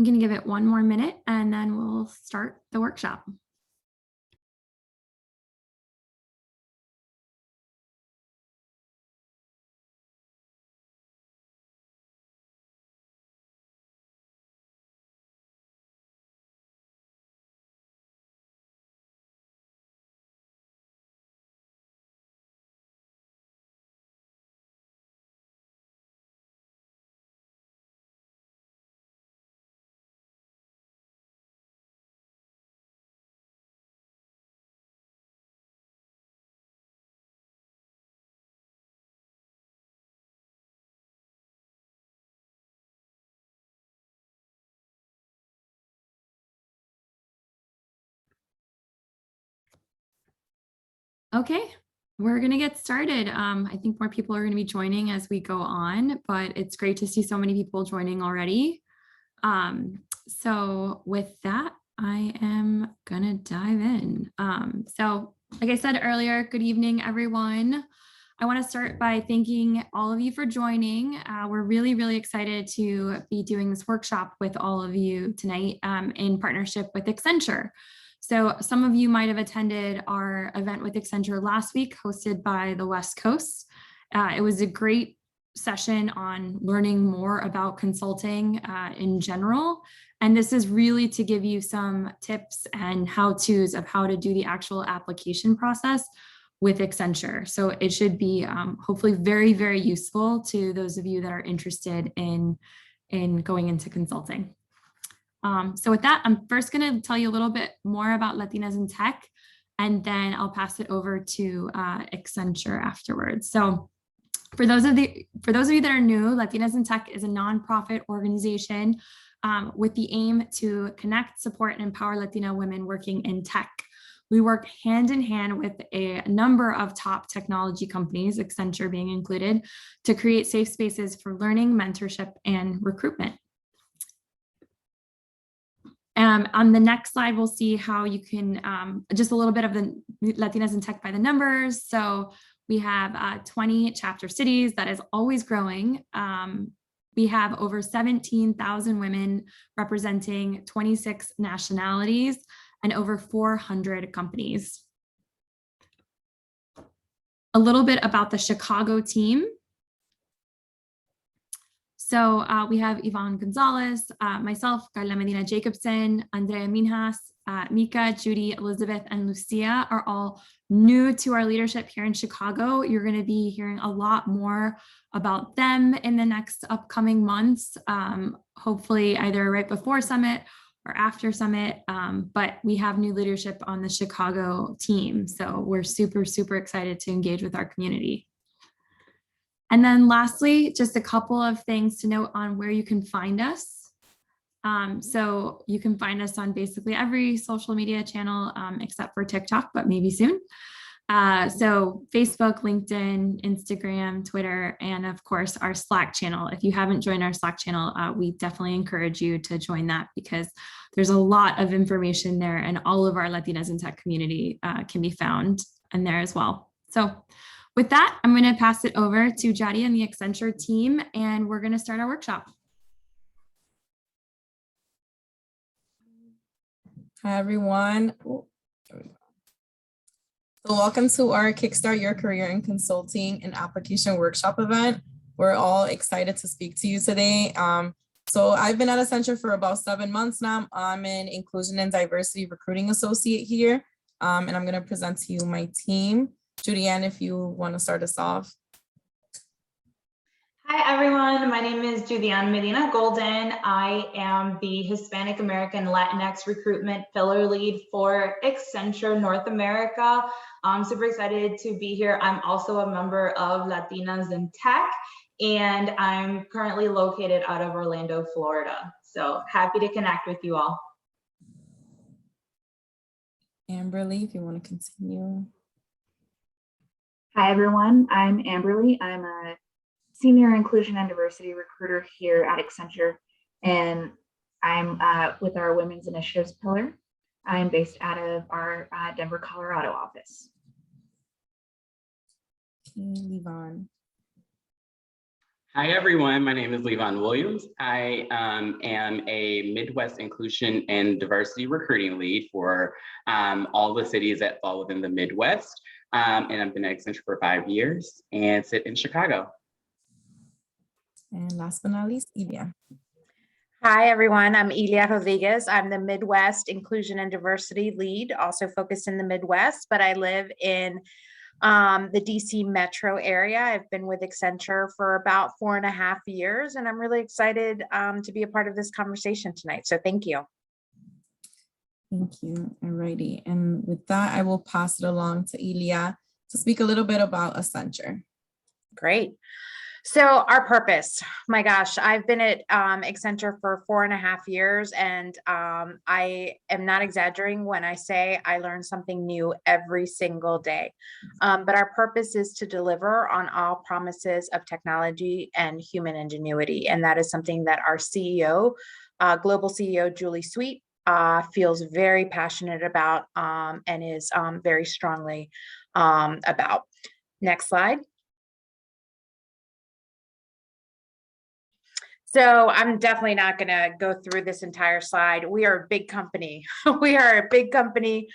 I'm going to give it one more minute and then we'll start the workshop. Okay, we're going to get started. I think more people are going to be joining as we go on, but it's great to see so many people joining already. So with that, I am going to dive in. So like I said earlier, good evening, everyone. I want to start by thanking all of you for joining. We're really, really excited to be doing this workshop with all of you tonight in partnership with Accenture. So some of you might have attended our event with Accenture last week, hosted by the West Coast. It was a great session on learning more about consulting in general. And this is really to give you some tips and how-tos of how to do the actual application process with Accenture. So it should be hopefully very, very useful to those of you that are interested in going into consulting. So with that, I'm first going to tell you a little bit more about Latinas in Tech, and then I'll pass it over to Accenture afterwards. So for those of you that are new, Latinas in Tech is a nonprofit organization with the aim to connect, support, and empower Latina women working in tech. We work hand in hand with a number of top technology companies, Accenture being included, to create safe spaces for learning, mentorship, and recruitment. On the next slide, we'll see how you can, just a little bit of the Latinas in Tech by the numbers. So we have 20 chapter cities. That is always growing. We have over 17,000 women representing 26 nationalities and over 400 companies. A little bit about the Chicago team. So we have Yvonne Gonzalez, myself, Carla Medina Jacobson, Andrea Minjas, Mika, Judy, Elizabeth, and Lucia are all new to our leadership here in Chicago. You're going to be hearing a lot more about them in the next upcoming months, hopefully either right before Summit or after Summit, but we have new leadership on the Chicago team. So we're super, super excited to engage with our community. And then lastly, just a couple of things to note on where you can find us. So you can find us on basically every social media channel except for TikTok, but maybe soon. So Facebook, LinkedIn, Instagram, Twitter, and of course our Slack channel. If you haven't joined our Slack channel, we definitely encourage you to join that because there's a lot of information there and all of our Latinas in Tech community can be found in there as well. So with that, I'm going to pass it over to Jadi and the Accenture team, and we're going to start our workshop. Hi, everyone. So welcome to our Kickstart Your Career in Consulting and Application Workshop event. We're all excited to speak to you today. So I've been at Accenture for about 7 months now. I'm an Inclusion and Diversity Recruiting Associate here, and I'm going to present to you my team. Judy-Ann, if you want to start us off. Hi, everyone. My name is Judy-Ann Medina Golden. I am the Hispanic American Latinx Recruitment Fellow Lead for Accenture North America. I'm super excited to be here. I'm also a member of Latinas in Tech, and I'm currently located out of Orlando, Florida. So happy to connect with you all. Amberly, if you want to continue. Hi, everyone. I'm Amberly. I'm a Senior Inclusion and Diversity Recruiter here at Accenture, and I'm with our Women's Initiatives pillar. I'm based out of our Denver, Colorado office. Yvonne. Hi, everyone. My name is Levon Williams. I am a Midwest Inclusion and Diversity Recruiting Lead for all the cities that fall within the Midwest. And I've been at Accenture for 5 years and sit in Chicago. And last but not least, Ilya. Hi, everyone. I'm Ilya Rodriguez. I'm the Midwest Inclusion and Diversity Lead, also focused in the Midwest, but I live in the DC metro area. I've been with Accenture for about 4.5 years, and I'm really excited to be a part of this conversation tonight. So thank you. Thank you. Alrighty. And with that, I will pass it along to Ilya to speak a little bit about Accenture. Great. So our purpose, my gosh, I've been at Accenture for 4.5 years, and I am not exaggerating when I say I learn something new every single day. But our purpose is to deliver on all promises of technology and human ingenuity. And that is something that our CEO, global CEO, Julie Sweet, feels very passionate about and is very strongly about. Next slide. So I'm definitely not going to go through this entire slide. We are a big company. We are a big company.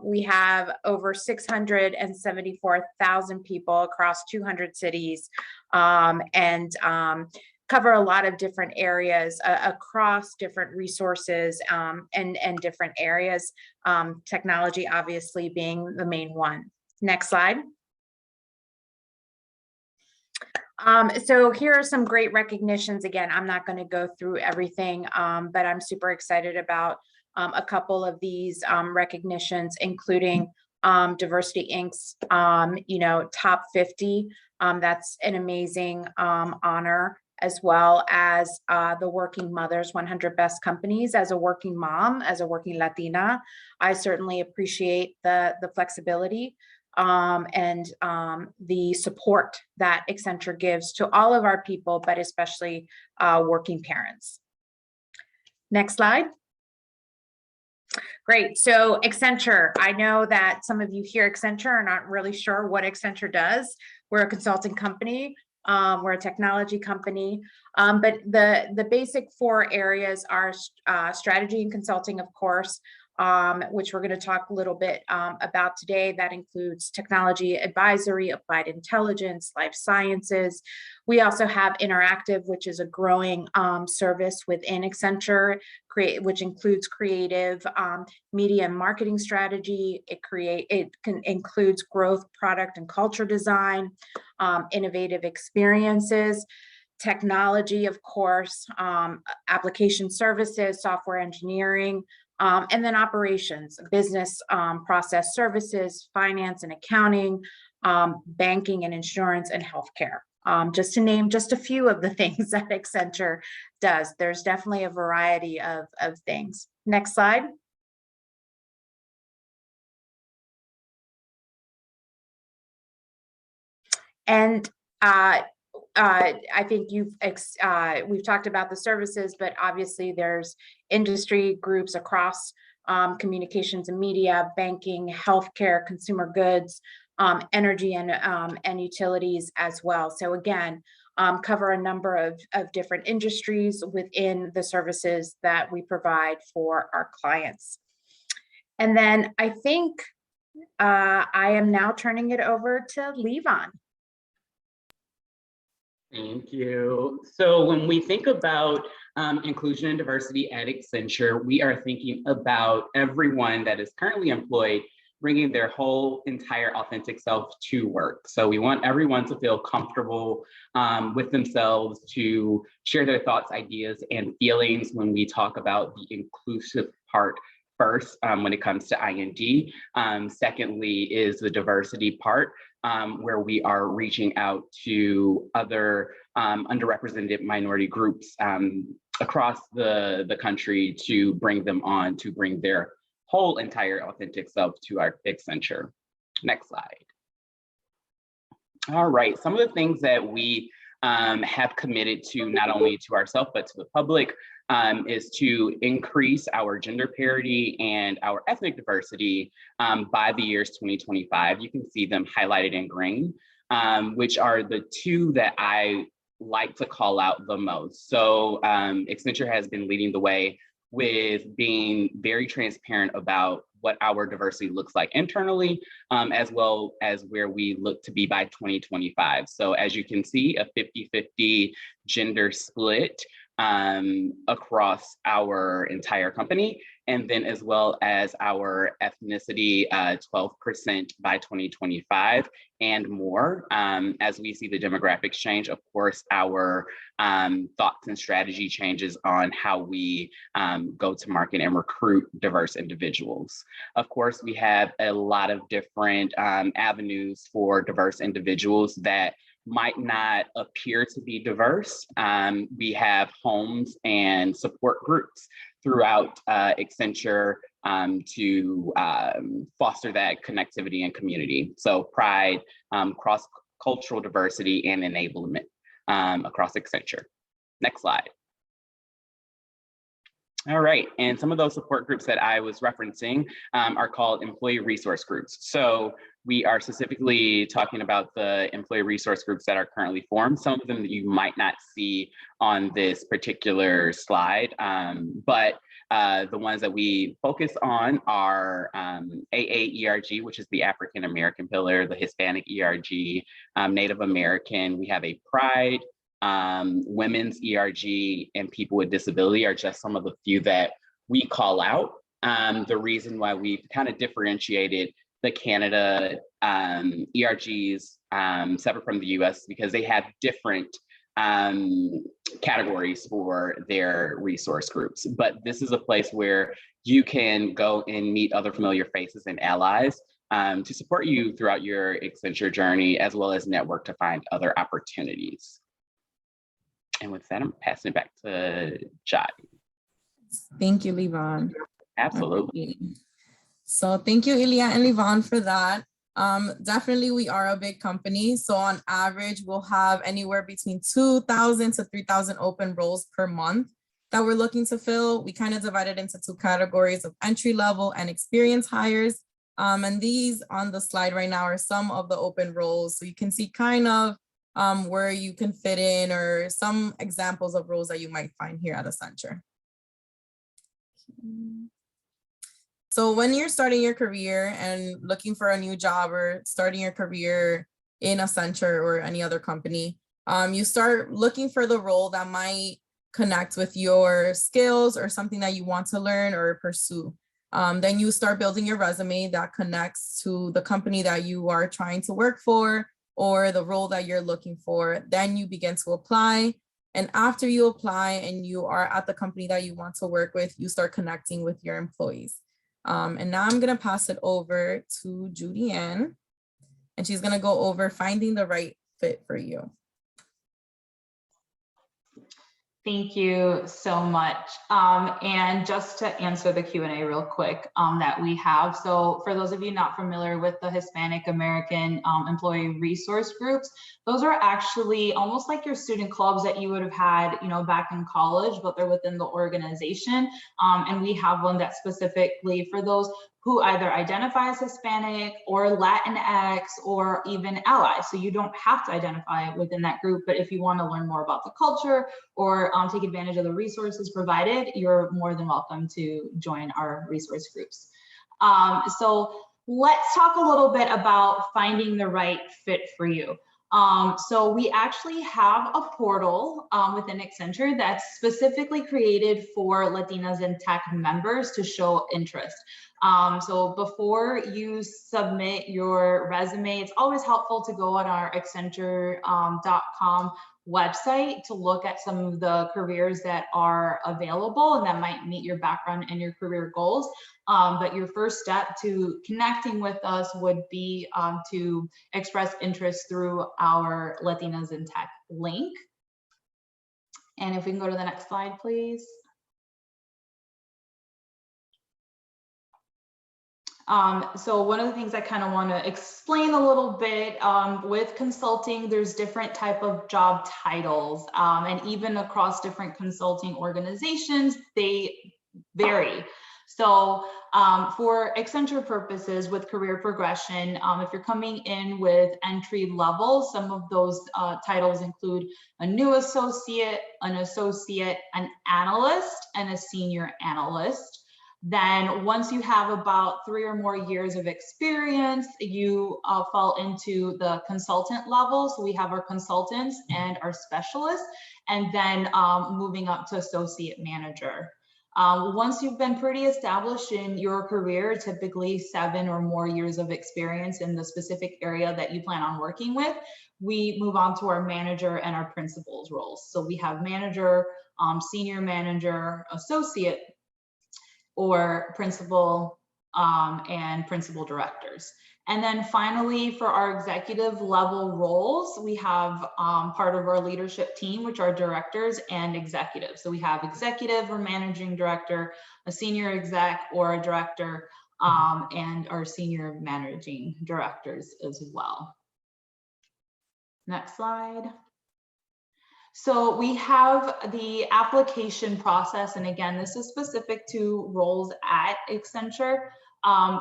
We have over 674,000 people across 200 cities and cover a lot of different areas across different resources and different areas, technology obviously being the main one. Next slide. So here are some great recognitions. Again, I'm not going to go through everything, but I'm super excited about a couple of these recognitions, including Diversity Inc.'s, top 50. That's an amazing honor, as well as the Working Mothers 100 Best Companies. As a working mom, as a working Latina, I certainly appreciate the flexibility and the support that Accenture gives to all of our people, but especially working parents. Next slide. Great. So Accenture, I know that some of you here Accenture are not really sure what Accenture does. We're a consulting company. We're a technology company, but the basic 4 areas are strategy and consulting, of course, which we're going to talk a little bit about today. That includes technology advisory, applied intelligence, life sciences. We also have interactive, which is a growing service within Accenture, which includes creative media and marketing strategy. It includes growth, product and culture design, innovative experiences, technology, of course, application services, software engineering, and then operations, business process services, finance and accounting, banking and insurance, and healthcare. Just to name just a few of the things that Accenture does. There's definitely a variety of things. Next slide. And I think we've talked about the services, but obviously there's industry groups across communications and media, banking, healthcare, consumer goods, energy and utilities as well. So again, cover a number of different industries within the services that we provide for our clients. And then I think I am now turning it over to Levon. Thank you. So when we think about inclusion and diversity at Accenture, we are thinking about everyone that is currently employed bringing their whole entire authentic self to work. So we want everyone to feel comfortable with themselves, to share their thoughts, ideas, and feelings when we talk about the inclusive part first when it comes to IND. Secondly is the diversity part, where we are reaching out to other underrepresented minority groups across the country to bring them on, to bring their whole entire authentic self to our Accenture. Next slide. All right, some of the things that we have committed to, not only to ourselves, but to the public, is to increase our gender parity and our ethnic diversity by the years 2025. You can see them highlighted in green, which are the 2 that I like to call out the most. So Accenture has been leading the way with being very transparent about what our diversity looks like internally, as well as where we look to be by 2025. So as you can see, a 50-50 gender split across our entire company, and then as well as our ethnicity, 12% by 2025 and more. As we see the demographics change, of course, our thoughts and strategy changes on how we go to market and recruit diverse individuals. Of course, we have a lot of different avenues for diverse individuals that might not appear to be diverse. We have homes and support groups throughout Accenture to foster that connectivity and community. So pride, cross-cultural diversity, and enablement across Accenture. Next slide. All right, and some of those support groups that I was referencing are called employee resource groups. So we are specifically talking about the employee resource groups that are currently formed. Some of them that you might not see on this particular slide, but the ones that we focus on are AAERG, which is the African American pillar, the Hispanic ERG, Native American. We have a Pride, women's ERG, and people with disability are just some of the few that we call out. The reason why we've kind of differentiated the Canada ERGs separate from the US because they have different categories for their resource groups. But this is a place where you can go and meet other familiar faces and allies to support you throughout your Accenture journey, as well as network to find other opportunities. And with that, I'm passing it back to Jody. Thank you, Livon. Absolutely. So thank you, Ilya and Livon, for that. Definitely, we are a big company. So on average, we'll have anywhere between 2,000 to 3,000 open roles per month that we're looking to fill. We kind of divided into two categories of entry level and experienced hires. And these on the slide right now are some of the open roles. So you can see kind of where you can fit in, or some examples of roles that you might find here at Accenture. So when you're starting your career and looking for a new job, or starting your career in Accenture or any other company, you start looking for the role that might connect with your skills or something that you want to learn or pursue. Then you start building your resume that connects to the company that you are trying to work for, or the role that you're looking for. Then you begin to apply. And after you apply and you are at the company that you want to work with, you start connecting with your employees. And now I'm gonna pass it over to Judy Ann, and she's gonna go over finding the right fit for you. Thank you so much. And just to answer the Q&A real quick that we have. So for those of you not familiar with the Hispanic American employee resource groups, those are actually almost like your student clubs that you would have had, you know, back in college, but they're within the organization. And we have one that's specifically for those who either identify as Hispanic or Latinx or even allies. So you don't have to identify within that group, but if you want to learn more about the culture or take advantage of the resources provided, you're more than welcome to join our resource groups. So let's talk a little bit about finding the right fit for you. So we actually have a portal within Accenture that's specifically created for Latinas in Tech members to show interest. So before you submit your resume, it's always helpful to go on our Accenture.com website to look at some of the careers that are available and that might meet your background and your career goals. But your first step to connecting with us would be to express interest through our Latinas in Tech link. And if we can go to the next slide, please. So one of the things I kind of want to explain a little bit with consulting, there's different type of job titles, and even across different consulting organizations, they vary. So for Accenture purposes with career progression, if you're coming in with entry level, some of those titles include a new associate, an analyst, and a senior analyst. Then once you have about 3 or more years of experience, you fall into the consultant level. So we have our consultants and our specialists, and then moving up to associate manager. Once you've been pretty established in your career, typically 7 or more years of experience in the specific area that you plan on working with, we move on to our manager and our principals roles. So we have manager, senior manager, associate, or principal and principal directors. And then finally, for our executive level roles, we have part of our leadership team, which are directors and executives. So we have executive or managing director, a senior exec or a director, and our senior managing directors as well. Next slide. So we have the application process, and again, this is specific to roles at Accenture.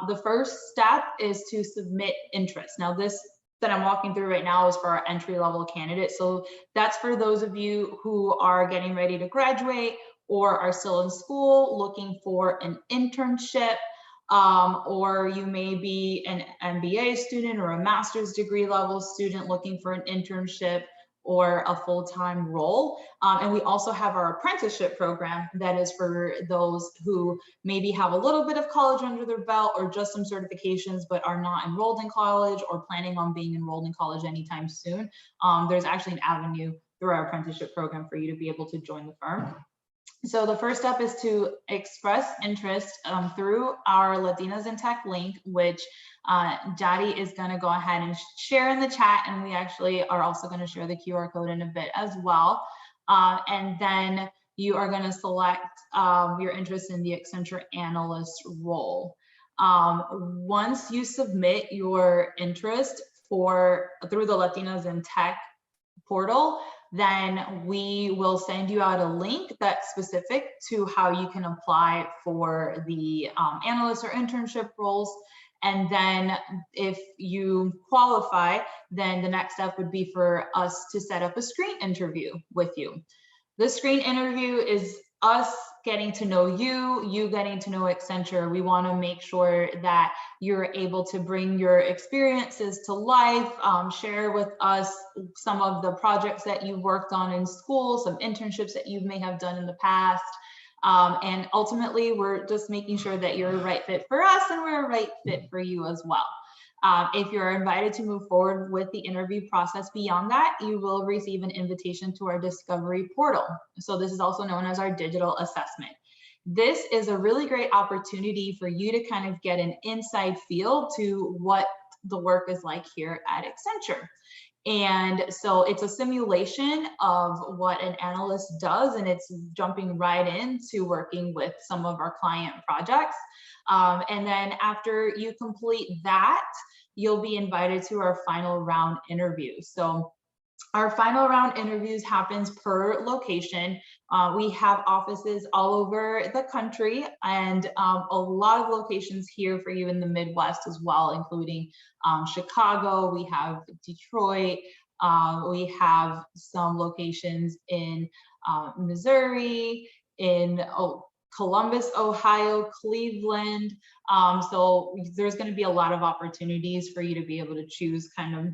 The first step is to submit interest. Now this that I'm walking through right now is for our entry-level candidates. So that's for those of you who are getting ready to graduate or are still in school looking for an internship, or you may be an MBA student or a master's degree level student looking for an internship or a full-time role. And we also have our apprenticeship program that is for those who maybe have a little bit of college under their belt or just some certifications, but are not enrolled in college or planning on being enrolled in college anytime soon. There's actually an avenue through our apprenticeship program for you to be able to join the firm. So the first step is to express interest through our Latinas in Tech link, which Jadi is going to go ahead and share in the chat, and we actually are also going to share the QR code in a bit as well. And then you are going to select your interest in the Accenture analyst role. Once you submit your interest through the Latinas in Tech portal, then we will send you out a link that's specific to how you can apply for the analyst or internship roles. And then if you qualify, then the next step would be for us to set up a screen interview with you. The screen interview is us getting to know you, you getting to know Accenture. We want to make sure that you're able to bring your experiences to life, share with us some of the projects that you've worked on in school, some internships that you may have done in the past. And ultimately, we're just making sure that you're a right fit for us and we're a right fit for you as well. If you're invited to move forward with the interview process beyond that, you will receive an invitation to our discovery portal. So this is also known as our digital assessment. This is a really great opportunity for you to kind of get an inside feel to what the work is like here at Accenture. And so it's a simulation of what an analyst does, and it's jumping right into working with some of our client projects. And then after you complete that, you'll be invited to our final round interview. So our final round interviews happens per location. We have offices all over the country and a lot of locations here for you in the Midwest as well, including Chicago, we have Detroit, we have some locations in Missouri, in Columbus, Ohio, Cleveland. So there's going to be a lot of opportunities for you to be able to choose kind of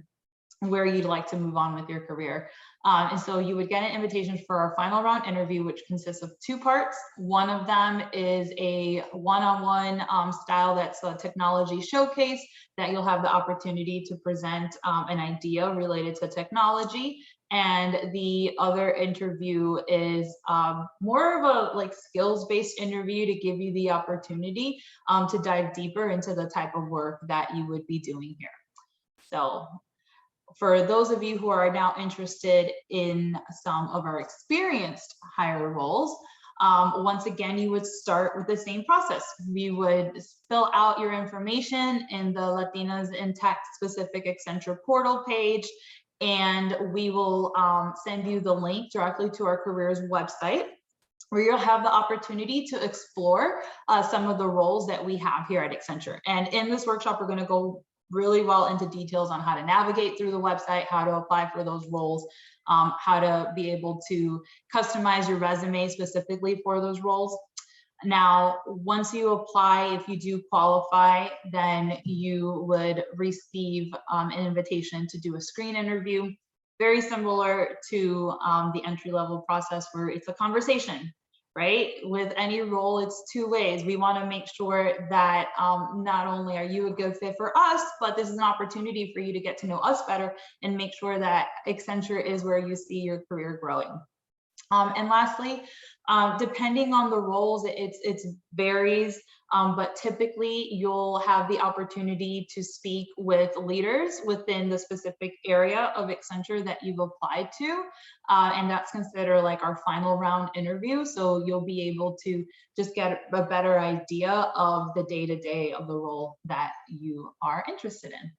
where you'd like to move on with your career. And so you would get an invitation for our final round interview, which consists of 2 parts. One of them is a one-on-one style that's a technology showcase that you'll have the opportunity to present an idea related to technology. And the other interview is more of a like skills-based interview to give you the opportunity to dive deeper into the type of work that you would be doing here. So for those of you who are now interested in some of our experienced hire roles, once again, you would start with the same process. We would fill out your information in the Latinas in Tech specific Accenture portal page, and we will send you the link directly to our careers website. where you'll have the opportunity to explore some of the roles that we have here at Accenture. And in this workshop, we're going to go really well into details on how to navigate through the website, how to apply for those roles, how to be able to customize your resume specifically for those roles. Now, once you apply, if you do qualify, then you would receive an invitation to do a screen interview, very similar to the entry-level process where it's a conversation, right? With any role, it's two ways. We want to make sure that not only are you a good fit for us, but this is an opportunity for you to get to know us better and make sure that Accenture is where you see your career growing. And lastly, depending on the roles, it varies, but typically you'll have the opportunity to speak with leaders within the specific area of Accenture that you've applied to, and that's considered like our final round interview. So you'll be able to just get a better idea of the day-to-day of the role that you are interested in.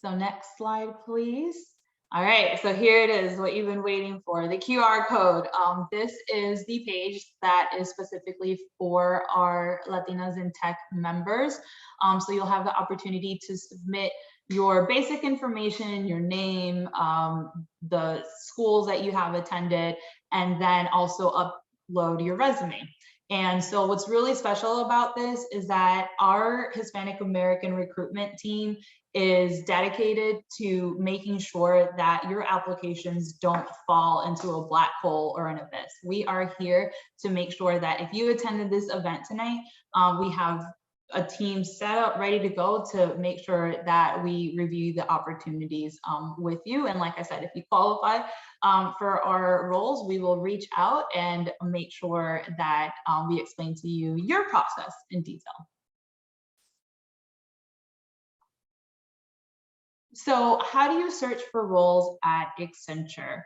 So next slide, please. All right, so here it is, what you've been waiting for, the QR code. This is the page that is specifically for our Latinas in Tech members. So you'll have the opportunity to submit your basic information, your name, the schools that you have attended, and then also upload your resume. And so what's really special about this is that our Hispanic American recruitment team is dedicated to making sure that your applications don't fall into a black hole or an abyss. We are here to make sure that if you attended this event tonight, we have a team set up, ready to go to make sure that we review the opportunities with you. And like I said, if you qualify for our roles, we will reach out and make sure that we explain to you your process in detail. So how do you search for roles at Accenture?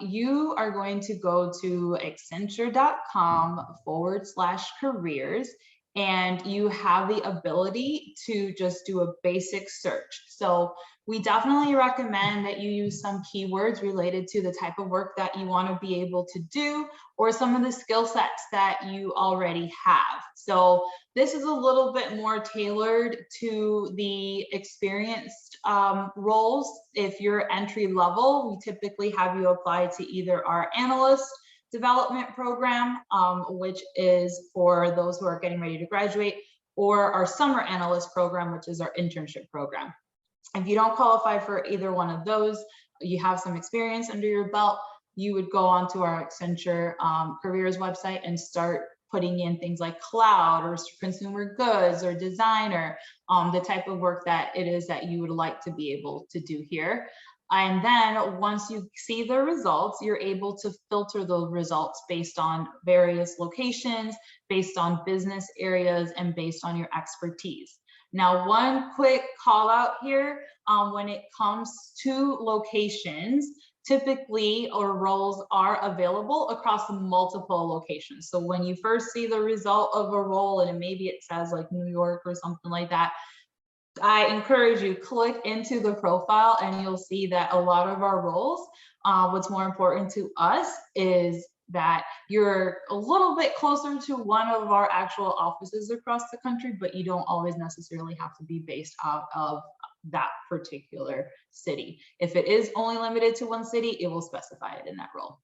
You are going to go to accenture.com/careers, and you have the ability to just do a basic search. So we definitely recommend that you use some keywords related to the type of work that you want to be able to do, or some of the skill sets that you already have. So this is a little bit more tailored to the experienced roles. If you're entry level, we typically have you apply to either our analyst development program, which is for those who are getting ready to graduate, or our summer analyst program, which is our internship program. If you don't qualify for either one of those, you have some experience under your belt, you would go onto our Accenture careers website and start putting in things like cloud or consumer goods or designer, the type of work that it is that you would like to be able to do here. And then once you see the results, you're able to filter those results based on various locations, based on business areas, and based on your expertise. Now, one quick call out here, when it comes to locations, typically our roles are available across multiple locations. So when you first see the result of a role, and maybe it says like New York or something like that, I encourage you, click into the profile and you'll see that a lot of our roles, what's more important to us is that you're a little bit closer to one of our actual offices across the country, but you don't always necessarily have to be based out of that particular city. If it is only limited to one city, it will specify it in that role.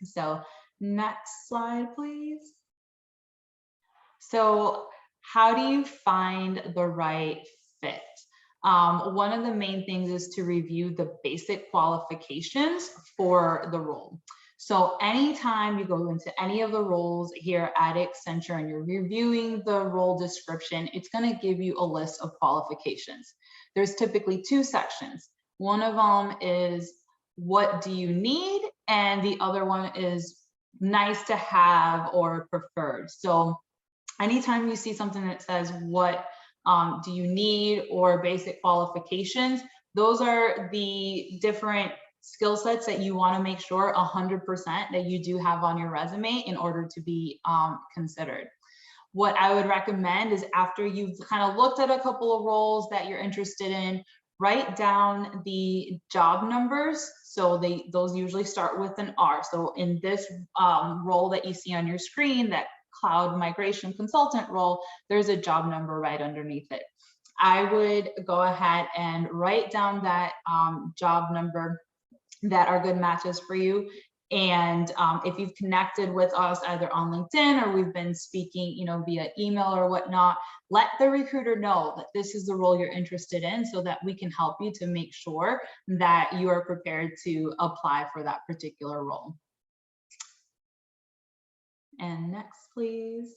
So next slide, please. So how do you find the right fit? One of the main things is to review the basic qualifications for the role. So anytime you go into any of the roles here at Accenture and you're reviewing the role description, it's going to give you a list of qualifications. There's typically two sections. One of them is what do you need? And the other one is nice to have or preferred. So anytime you see something that says what do you need or basic qualifications, those are the different skill sets that you want to make sure 100% that you do have on your resume in order to be considered. What I would recommend is after you've kind of looked at a couple of roles that you're interested in, write down the job numbers. So those usually start with an R. So in this role that you see on your screen, that cloud migration consultant role, there's a job number right underneath it. I would go ahead and write down that job number that are good matches for you. And if you've connected with us either on LinkedIn or we've been speaking, via email or whatnot, let the recruiter know that this is the role you're interested in so that we can help you to make sure that you are prepared to apply for that particular role. And next, please.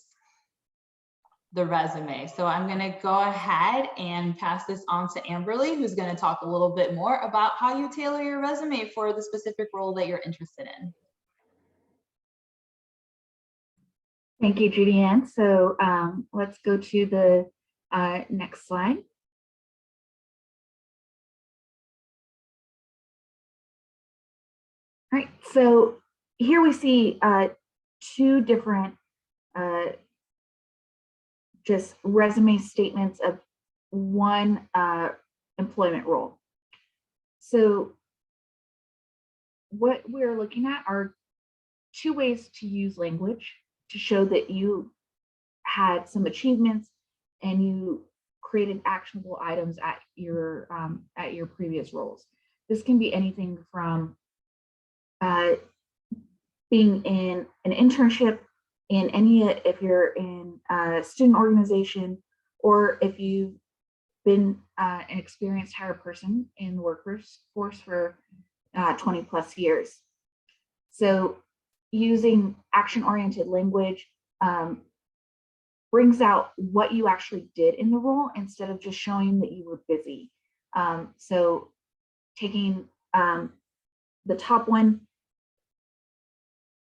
The resume. So I'm going to go ahead and pass this on to Amberly, who's going to talk a little bit more about how you tailor your resume for the specific role that you're interested in. Thank you, Judy Ann. So let's go to the next slide. All right, so here we see two different just resume statements of one employment role. So what we're looking at are two ways to use language to show that you had some achievements and you created actionable items at your previous roles. This can be anything from being in an internship in if you're in a student organization, or if you've been an experienced hire person in the workforce for 20 plus years. So using action-oriented language brings out what you actually did in the role instead of just showing that you were busy. So taking the top one,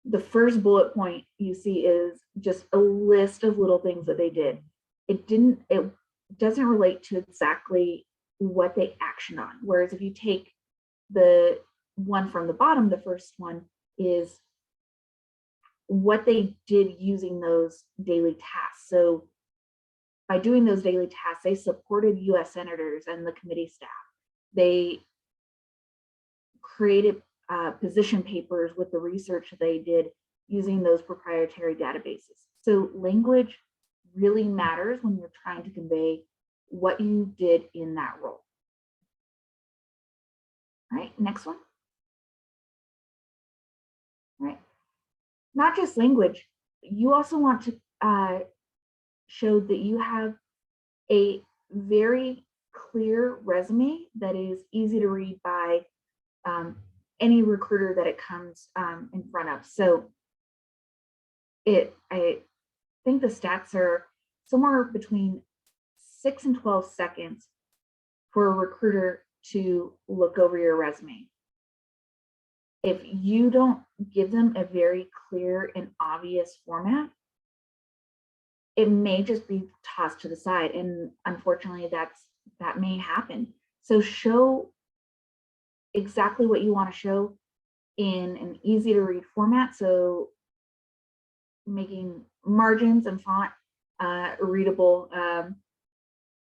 the first bullet point you see is just a list of little things that they did. It doesn't relate to exactly what they actioned on. Whereas if you take the one from the bottom, the first one is what they did using those daily tasks. So by doing those daily tasks, they supported US senators and the committee staff. They created position papers with the research they did using those proprietary databases. So language really matters when you're trying to convey what you did in that role. All right, next one. All right, not just language, you also want to show that you have a very clear resume that is easy to read by any recruiter that it comes in front of. So I think the stats are somewhere between 6 and 12 seconds for a recruiter to look over your resume. If you don't give them a very clear and obvious format, it may just be tossed to the side. And unfortunately, that may happen. So show exactly what you want to show in an easy to read format. So making margins and font readable,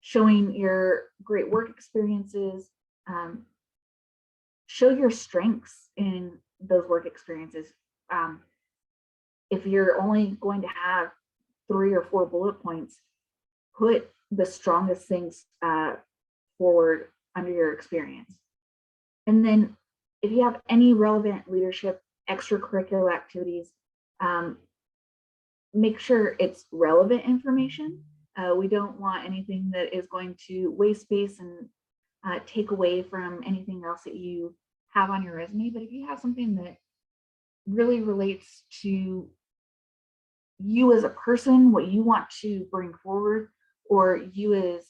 showing your great work experiences, show your strengths in those work experiences. If you're only going to have 3 or 4 bullet points, put the strongest things forward under your experience. And then if you have any relevant leadership extracurricular activities, make sure it's relevant information. We don't want anything that is going to waste space and take away from anything else that you have on your resume. But if you have something that really relates to you as a person, what you want to bring forward, or you as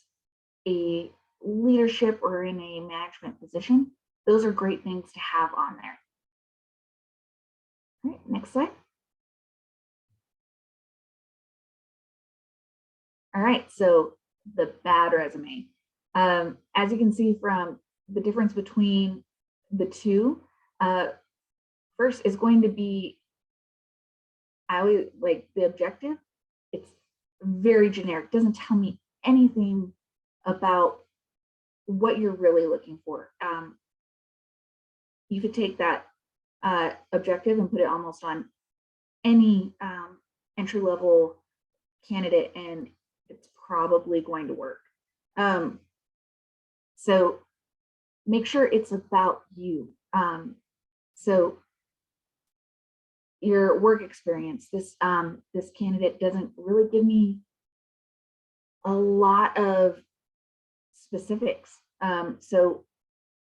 a leadership or in a management position, those are great things to have on there. All right, next slide. All right, so the bad resume. As you can see from the difference between the two, first is going to be, I always like the objective. It's very generic, doesn't tell me anything about what you're really looking for. You could take that objective and put it almost on any entry-level candidate, and it's probably going to work. So make sure it's about you. So your work experience, this candidate doesn't really give me a lot of specifics. So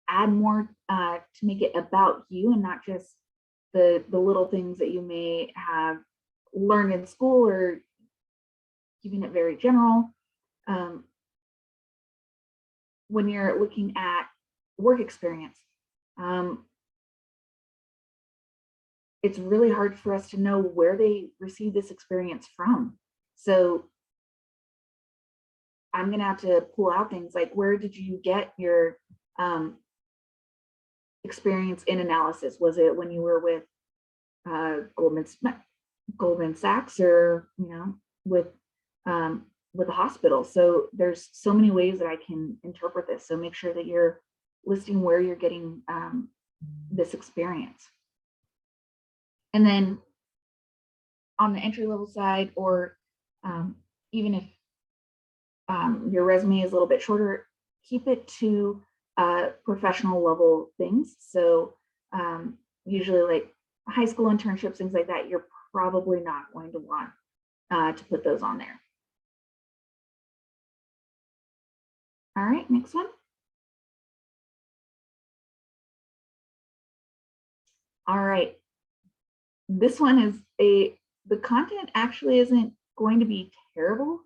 add more to make it about you and not just the little things that you may have learned in school, or keeping it very general. When you're looking at work experience, it's really hard for us to know where they received this experience from. So I'm going to have to pull out things like, where did you get your experience in analysis? Was it when you were with Goldman Sachs, or with the hospital? So there's so many ways that I can interpret this. So make sure that you're listing where you're getting this experience. And then on the entry level side, or even if your resume is a little bit shorter, keep it to professional level things. So usually like high school internships, things like that, you're probably not going to want to put those on there. All right, next one. All right. This one is the content actually isn't going to be terrible,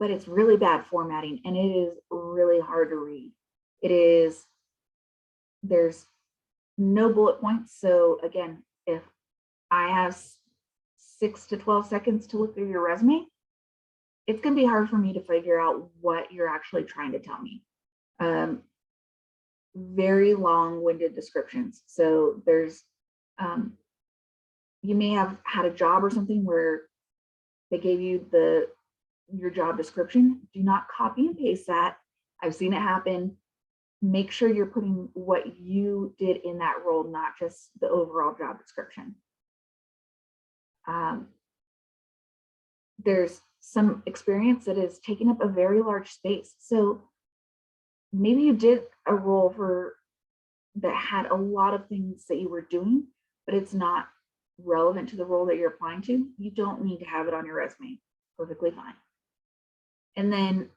but it's really bad formatting and it is really hard to read. There's no bullet points. So again, if I have 6 to 12 seconds to look through your resume, it's going to be hard for me to figure out what you're actually trying to tell me. Very long-winded descriptions. So there's, you may have had a job or something where they gave you your job description. Do not copy and paste that. I've seen it happen. Make sure you're putting what you did in that role, not just the overall job description. There's some experience that is taking up a very large space. So maybe you did a role that had a lot of things that you were doing, but it's not relevant to the role that you're applying to. You don't need to have it on your resume. Perfectly fine. And then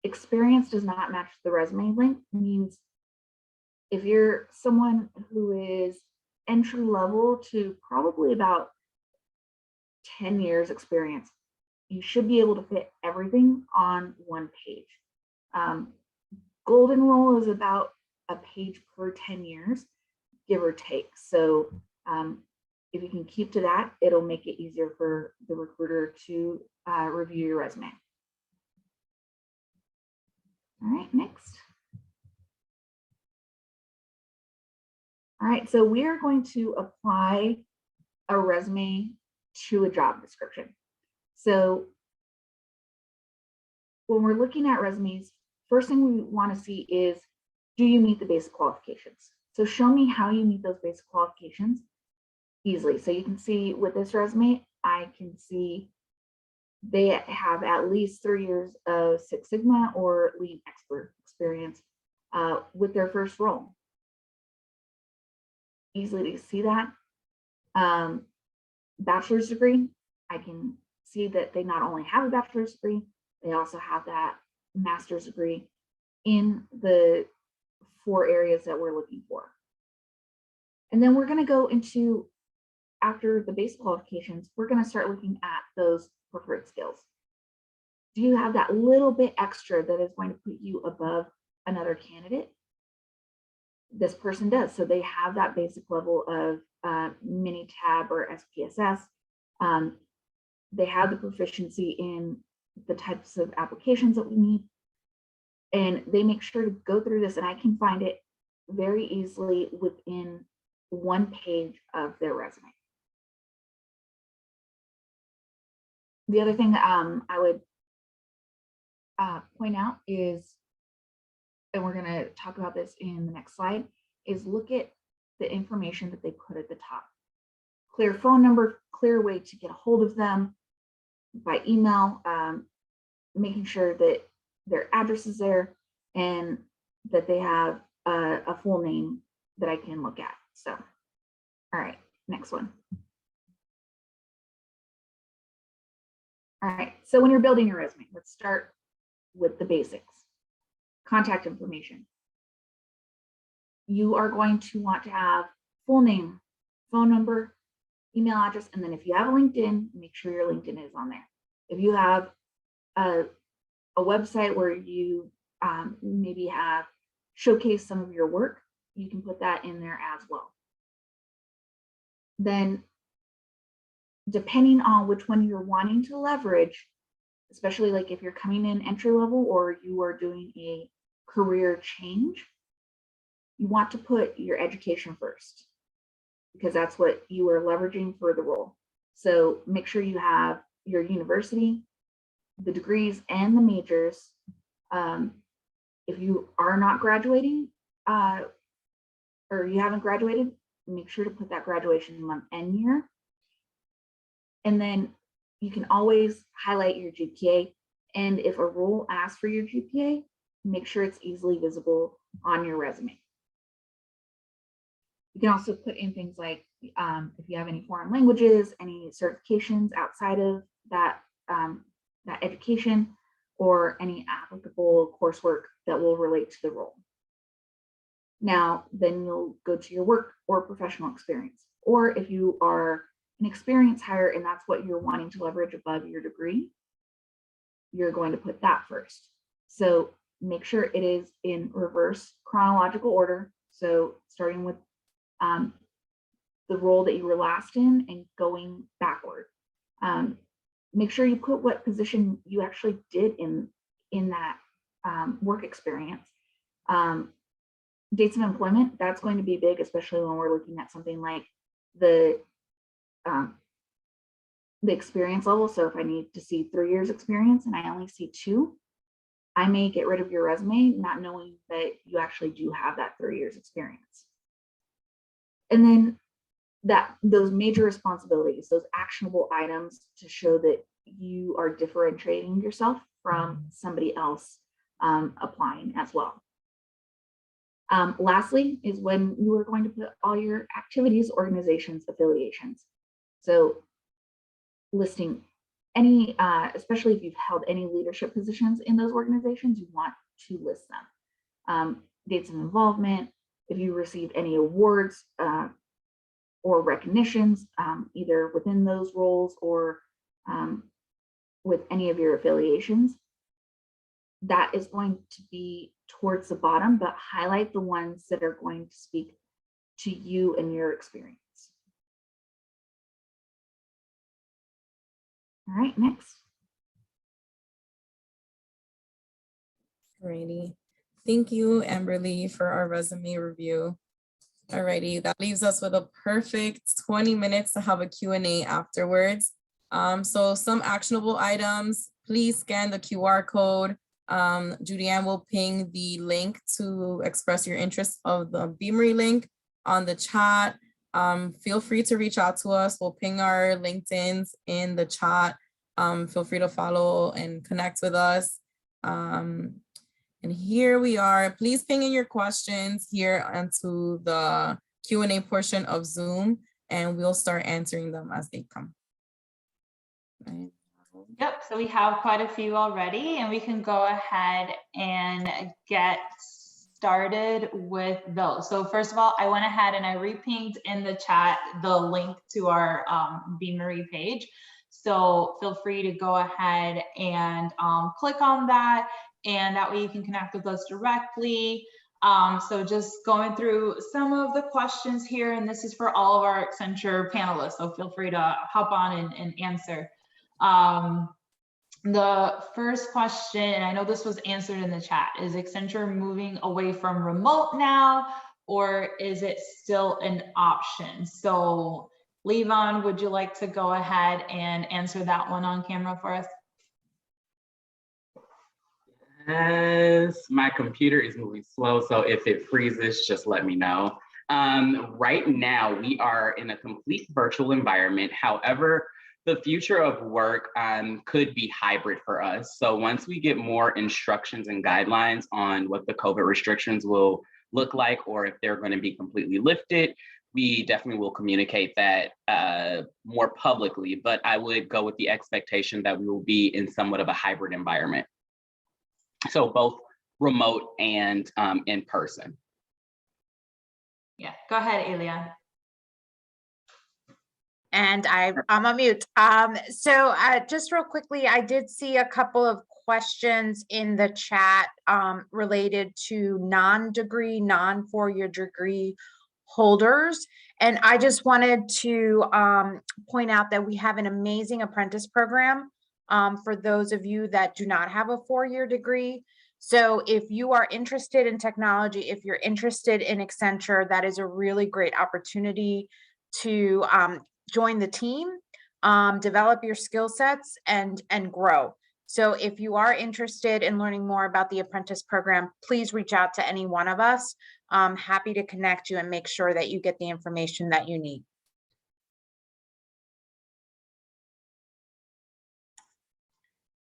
experience does not match the resume length. Means if you're someone who is entry level to probably about 10 years experience, you should be able to fit everything on one page. Golden rule is about a page per 10 years, give or take. So if you can keep to that, it'll make it easier for the recruiter to review your resume. All right, next. All right, so we are going to apply a resume to a job description. So when we're looking at resumes, first thing we want to see is, do you meet the basic qualifications? So show me how you meet those basic qualifications easily. So you can see with this resume, I can see they have at least 3 years of Six Sigma or Lean expert experience with their first role. Easily to see that. Bachelor's degree, I can see that they not only have a bachelor's degree, they also have that master's degree in the 4 areas that we're looking for. And then we're going to go into, after the base qualifications, we're going to start looking at those preferred skills. Do you have that little bit extra that is going to put you above another candidate? This person does. So they have that basic level of Minitab or SPSS. They have the proficiency in the types of applications that we need. And they make sure to go through this, and I can find it very easily within 1 page of their resume. The other thing I point out is, and we're going to talk about this in the next slide, is look at the information that they put at the top. Clear phone number, clear way to get a hold of them by email, making sure that their address is there and that they have a full name that I can look at. So, all right, next one. All right, so when you're building your resume, let's start with the basics. Contact information. You are going to want to have full name, phone number, email address, and then if you have a LinkedIn, make sure your LinkedIn is on there. If you have a website where you maybe have showcased some of your work, you can put that in there as well. Then, depending on which one you're wanting to leverage, especially like if you're coming in entry level or you are doing a career change, you want to put your education first because that's what you are leveraging for the role. So make sure you have your university, the degrees and the majors. If you are not graduating or you haven't graduated, make sure to put that graduation month and year. And then you can always highlight your GPA. And if a role asks for your GPA, make sure it's easily visible on your resume. You can also put in things like if you have any foreign languages, any certifications outside of that, that education, or any applicable coursework that will relate to the role. Now, then you'll go to your work or professional experience. Or if you are an experienced hire and that's what you're wanting to leverage above your degree, you're going to put that first. So make sure it is in reverse chronological order. So starting with the role that you were last in and going backward. Make sure you put what position you actually did in that work experience. Dates of employment, that's going to be big, especially when we're looking at something like the experience level. So if I need to see 3 years experience and I only see 2, I may get rid of your resume, not knowing that you actually do have that 3 years experience. And then those major responsibilities, those actionable items to show that you are differentiating yourself from somebody else applying as well. Lastly is when you are going to put all your activities, organizations, affiliations. So listing any, especially if you've held any leadership positions in those organizations, you want to list them. Dates of involvement, if you received any awards or recognitions, either within those roles or with any of your affiliations, that is going to be towards the bottom, but highlight the ones that are going to speak to you and your experience. All right, next. Alrighty. Thank you, Amberly, for our resume review. Alrighty, that leaves us with a perfect 20 minutes to have a Q&A afterwards. So some actionable items, please scan the QR code. Judy-Ann will ping the link to express your interest of the Beamery link on the chat. Feel free to reach out to us. We'll ping our LinkedIns in the chat. Feel free to follow and connect with us. And here we are. Please ping in your questions here onto the Q&A portion of Zoom, and we'll start answering them as they come. Right. Yep, so we have quite a few already, and we can go ahead and get started with those. So first of all, I went ahead and I repinged in the chat the link to our Beamery page. So feel free to go ahead and click on that, and that way you can connect with us directly. So just going through some of the questions here, and this is for all of our Accenture panelists, so feel free to hop on and answer. The first question, and I know this was answered in the chat, is Accenture moving away from remote now, or is it still an option? So Levon, would you like to go ahead and answer that one on camera for us? Yes, my computer is moving slow, so if it freezes, just let me know. Right now, we are in a complete virtual environment. However, the future of work could be hybrid for us. So once we get more instructions and guidelines on what the COVID restrictions will look like, or if they're going to be completely lifted, we definitely will communicate that more publicly. But I would go with the expectation that we will be in somewhat of a hybrid environment. So both remote and in person. Yeah, go ahead, Elia. And I'm on mute. So just real quickly, I did see a couple of questions in the chat related to non-degree, non-four-year degree holders. And I just wanted to point out that we have an amazing apprentice program for those of you that do not have a four-year degree. So if you are interested in technology, if you're interested in Accenture, that is a really great opportunity to join the team, develop your skill sets and grow. So if you are interested in learning more about the apprentice program, please reach out to any one of us. I'm happy to connect you and make sure that you get the information that you need.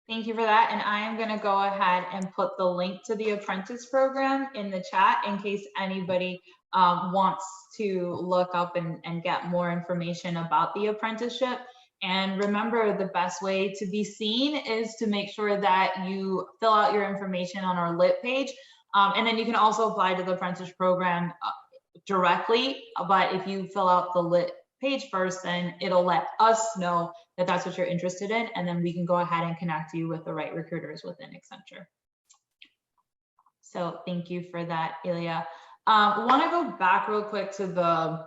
Thank you for that. And I am going to go ahead and put the link to the apprentice program in the chat in case anybody wants to look up and get more information about the apprenticeship. And remember, the best way to be seen is to make sure that you fill out your information on our lit page. And then you can also apply to the apprentice program directly. But if you fill out the lit page first, then it'll let us know that that's what you're interested in. And then we can go ahead and connect you with the right recruiters within Accenture. So thank you for that, Ilya. I want to go back real quick to the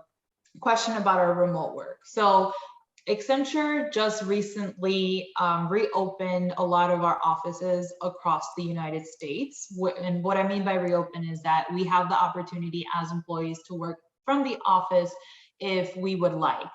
question about our remote work. So Accenture just recently reopened a lot of our offices across the United States. And what I mean by reopen is that we have the opportunity as employees to work from the office if we would like.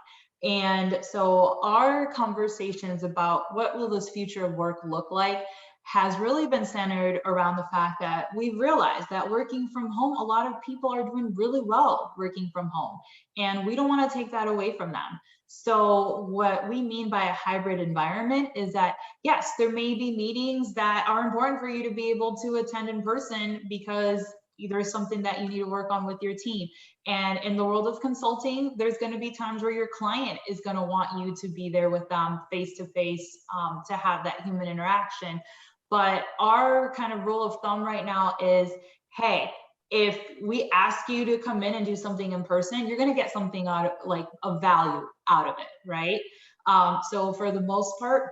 And so our conversations about what will this future of work look like has really been centered around the fact that we've realized that working from home, a lot of people are doing really well working from home, and we don't want to take that away from them. So what we mean by a hybrid environment is that, yes, there may be meetings that are important for you to be able to attend in person because there's something that you need to work on with your team. And in the world of consulting, there's going to be times where your client is going to want you to be there with them face to face to have that human interaction. But our kind of rule of thumb right now is, hey, if we ask you to come in and do something in person, you're going to get something out of, like, of value out of it, right? So for the most part,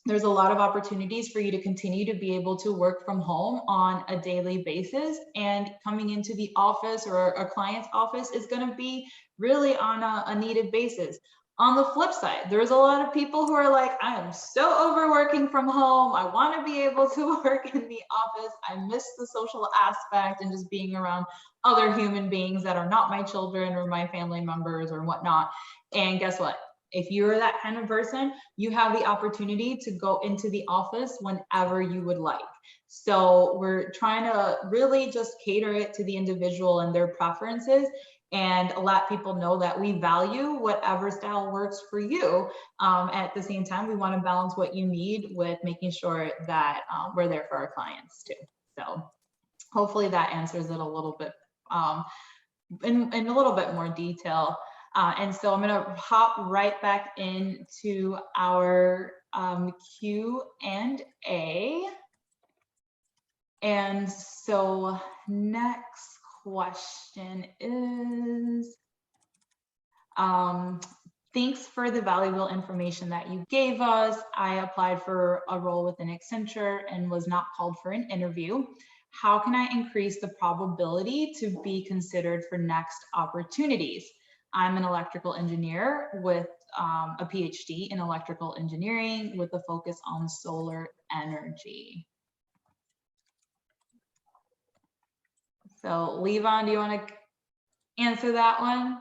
there's a lot of opportunities for you to continue to be able to work from home on a daily basis, and coming into the office or a client's office is going to be really on a needed basis. On the flip side, there's a lot of people who are like, I am so over working from home. I want to be able to work in the office. I miss the social aspect and just being around other human beings that are not my children or my family members or whatnot. And guess what? If you're that kind of person, you have the opportunity to go into the office whenever you would like. So we're trying to really just cater it to the individual and their preferences, and let people know that we value whatever style works for you. At the same time, we want to balance what you need with making sure that we're there for our clients too. So hopefully that answers it a little bit in a little bit more detail. And so I'm going to hop right back into our Q&A. And so next question is, thanks for the valuable information that you gave us. I applied for a role within Accenture and was not called for an interview. How can I increase the probability to be considered for next opportunities? I'm an electrical engineer with a PhD in electrical engineering with a focus on solar energy. So Levon, do you want to answer that one?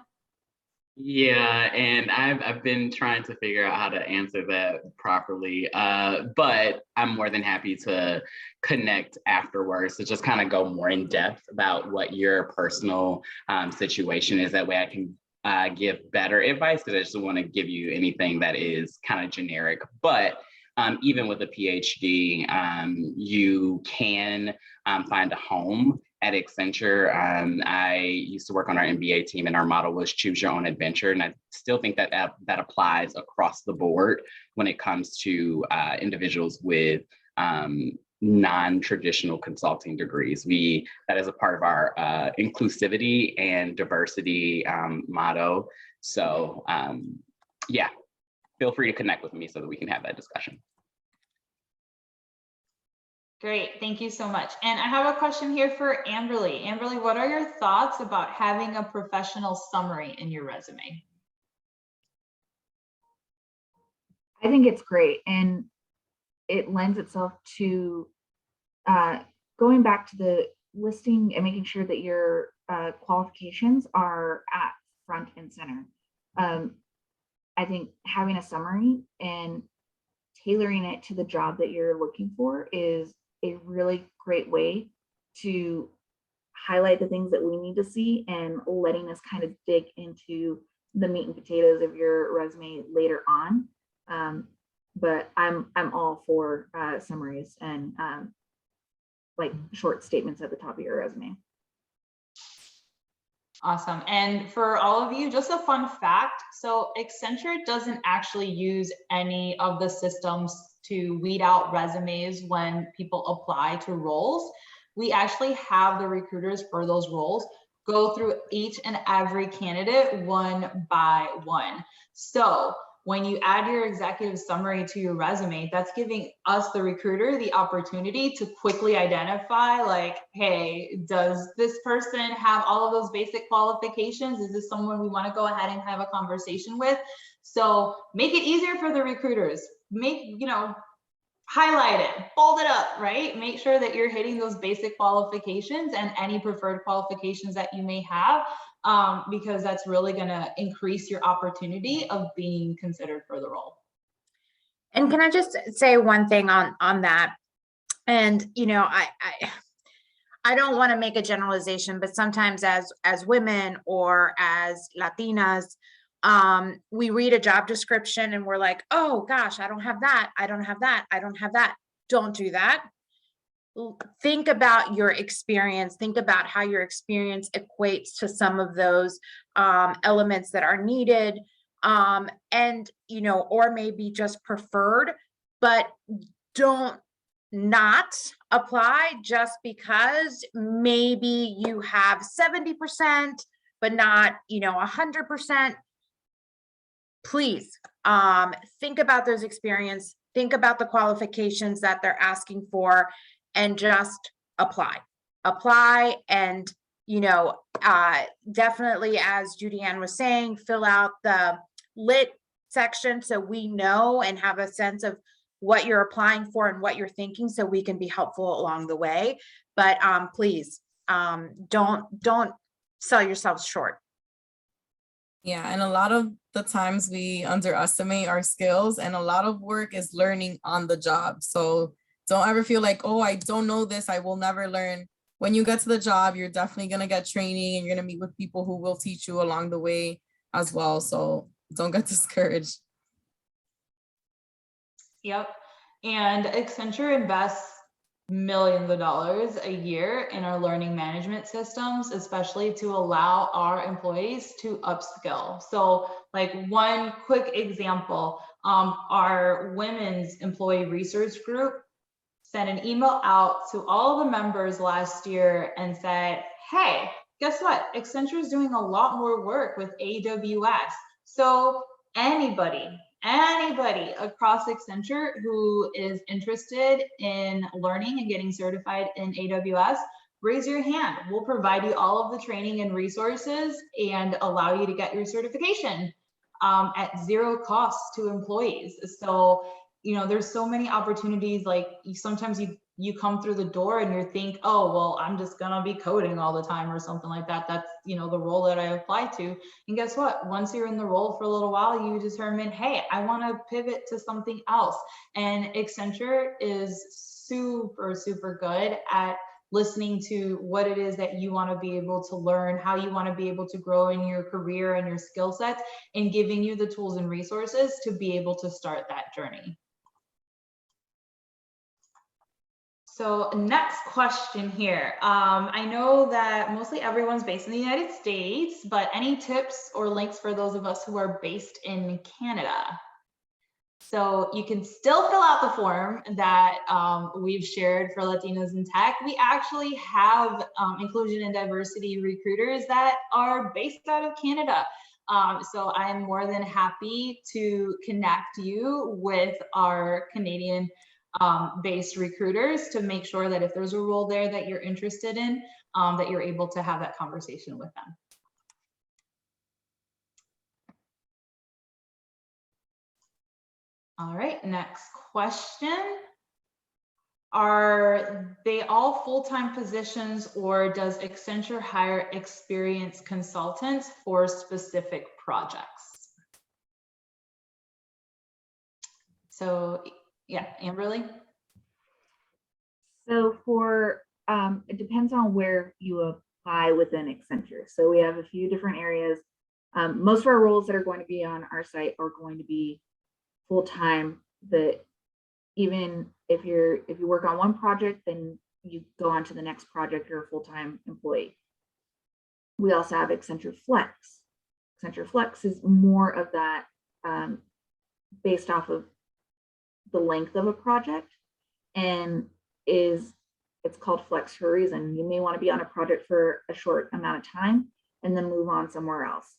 Yeah, and I've been trying to figure out how to answer that properly. But I'm more than happy to connect afterwards to just kind of go more in depth about what your personal situation is. That way I can give better advice, because I just don't want to give you anything that is kind of generic. But even with a PhD, you can find a home at Accenture. I used to work on our MBA team, and our model was choose your own adventure. And I still think that that applies across the board when it comes to individuals with non-traditional consulting degrees. That is a part of our inclusivity and diversity motto. So yeah, feel free to connect with me so that we can have that discussion. Great, thank you so much. And I have a question here for Amberly. Amberly, what are your thoughts about having a professional summary in your resume? I think it's great, and it lends itself to going back to the listing and making sure that your qualifications are at front and center. I think having a summary and tailoring it to the job that you're looking for is a really great way to highlight the things that we need to see, and letting us kind of dig into the meat and potatoes of your resume later on. But I'm all for summaries and like short statements at the top of your resume. Awesome. And for all of you, just a fun fact. So Accenture doesn't actually use any of the systems to weed out resumes when people apply to roles. We actually have the recruiters for those roles go through each and every candidate one by one. So when you add your executive summary to your resume, that's giving us, the recruiter, the opportunity to quickly identify, like, hey, does this person have all of those basic qualifications? Is this someone we want to go ahead and have a conversation with? So make it easier for the recruiters. Highlight it, bold it up, right? Make sure that you're hitting those basic qualifications and any preferred qualifications that you may have, because that's really going to increase your opportunity of being considered for the role. And can I just say one thing on that? And I don't want to make a generalization, but sometimes as women or as Latinas, we read a job description and we're like, oh gosh, I don't have that. I don't have that. I don't have that. Don't do that. Think about your experience. Think about how your experience equates to some of those elements that are needed, and or maybe just preferred, but don't not apply just because maybe you have 70%, but not 100%. Please think about those experience, think about the qualifications that they're asking for, and just apply. And definitely, as Judy Ann was saying, fill out the lit section so we know and have a sense of what you're applying for and what you're thinking, so we can be helpful along the way. But please don't sell yourselves short. Yeah, and a lot of the times we underestimate our skills, and a lot of work is learning on the job. So don't ever feel like, oh, I don't know this, I will never learn. When you get to the job, you're definitely going to get training, and you're going to meet with people who will teach you along the way as well. So don't get discouraged. Yep. And Accenture invests millions of dollars a year in our learning management systems, especially to allow our employees to upskill. So like one quick example, our women's employee research group sent an email out to all the members last year and said, hey, guess what? Accenture is doing a lot more work with AWS. So anybody across Accenture who is interested in learning and getting certified in AWS, raise your hand. We'll provide you all of the training and resources and allow you to get your certification at zero cost to employees. So there's so many opportunities. Like sometimes you come through the door and you think, oh, well, I'm just gonna be coding all the time or something like that. That's, the role that I apply to. And guess what? Once you're in the role for a little while, you determine, hey, I want to pivot to something else. And Accenture is super, super good at listening to what it is that you want to be able to learn, how you want to be able to grow in your career and your skill sets, and giving you the tools and resources to be able to start that journey. So next question here. I know that mostly everyone's based in the United States, but any tips or links for those of us who are based in Canada? So you can still fill out the form that we've shared for Latinas in Tech. We actually have inclusion and diversity recruiters that are based out of Canada. So I'm more than happy to connect you with our Canadian based recruiters to make sure that if there's a role there that you're interested in, that you're able to have that conversation with them. All right, next question. Are they all full-time positions, or does Accenture hire experienced consultants for specific projects? So yeah, Amberly? So for, it depends on where you apply within Accenture. So we have a few different areas. Most of our roles that are going to be on our site are going to be full-time. That even if you work on one project, then you go on to the next project, you're a full-time employee. We also have Accenture Flex. Accenture Flex is more of that based off of the length of a project, and it's called Flex for a reason. You may want to be on a project for a short amount of time and then move on somewhere else.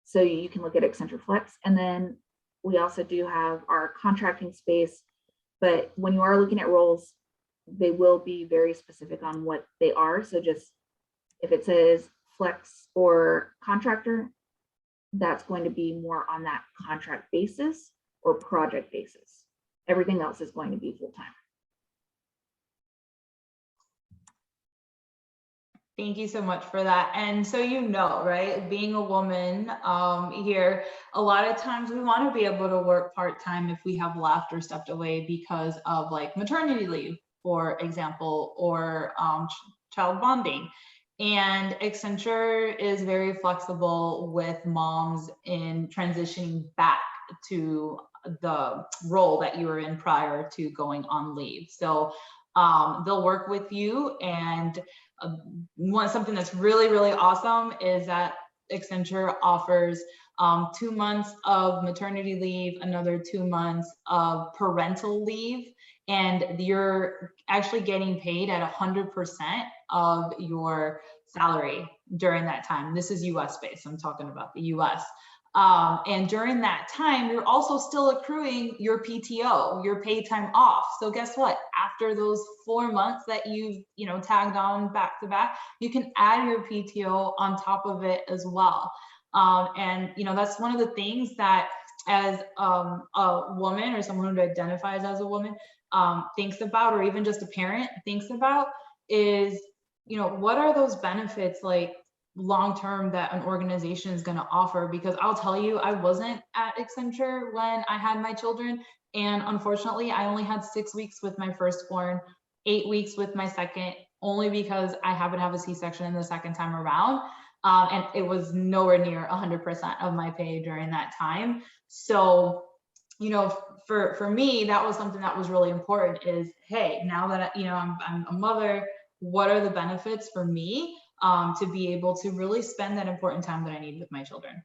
So you can look at Accenture Flex. And then we also do have our contracting space, but when you are looking at roles, they will be very specific on what they are. So just if it says Flex or contractor, that's going to be more on that contract basis or project basis. Everything else is going to be full-time. Thank you so much for that. And so, right, being a woman here, a lot of times we want to be able to work part-time if we have left or stepped away because of like maternity leave, for example, or child bonding. And Accenture is very flexible with moms in transitioning back to the role that you were in prior to going on leave. So they'll work with you. And something that's really, really awesome is that Accenture offers 2 months of maternity leave, another 2 months of parental leave, and you're actually getting paid at 100% of your salary during that time. This is US based, I'm talking about the US. And during that time, you're also still accruing your PTO, your paid time off. So guess what? After those 4 months that you've tagged on back to back, you can add your PTO on top of it as well. And that's one of the things that as a woman or someone who identifies as a woman thinks about, or even just a parent thinks about, is what are those benefits like long-term that an organization is going to offer? Because I'll tell you, I wasn't at Accenture when I had my children, and unfortunately I only had 6 weeks with my firstborn, 8 weeks with my second, only because I happened to have a C-section in the second time around, and it was nowhere near 100% of my pay during that time. So for me, that was something that was really important, is hey, now that I'm a mother, what are the benefits for me to be able to really spend that important time that I need with my children?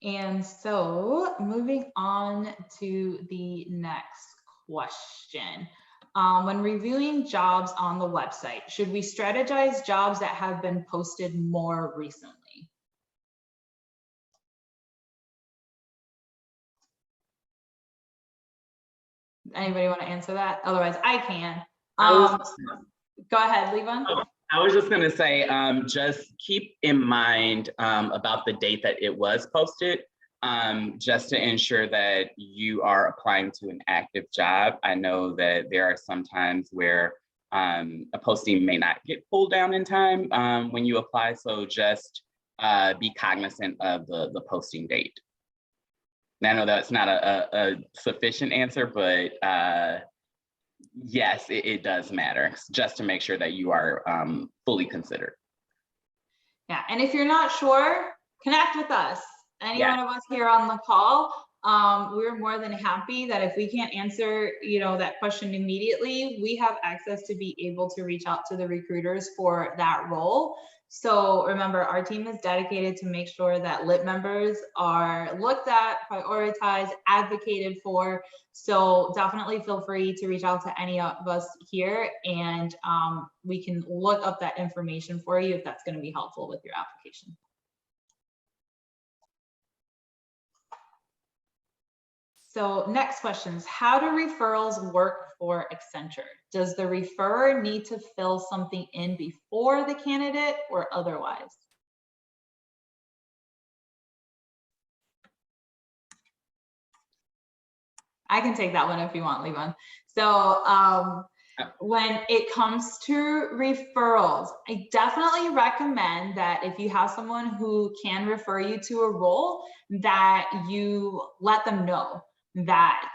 And so moving on to the next question. When reviewing jobs on the website, should we strategize jobs that have been posted more recently? Anybody want to answer that? Otherwise I can. Go ahead, Levon. I was just going to say, just keep in mind about the date that it was posted, just to ensure that you are applying to an active job. I know that there are some times where a posting may not get pulled down in time when you apply. So just be cognizant of the posting date. And I know that's not a sufficient answer, but yes, it does matter, just to make sure that you are fully considered. Yeah, and if you're not sure, connect with us. Any one of us here on the call, we're more than happy that if we can't answer, that question immediately, we have access to be able to reach out to the recruiters for that role. So remember, our team is dedicated to make sure that LIT members are looked at, prioritized, advocated for. So definitely feel free to reach out to any of us here, and we can look up that information for you if that's going to be helpful with your application. So next questions, how do referrals work for Accenture? Does the referrer need to fill something in before the candidate or otherwise? I can take that one if you want, Levon. So when it comes to referrals, I definitely recommend that if you have someone who can refer you to a role, that you let them know that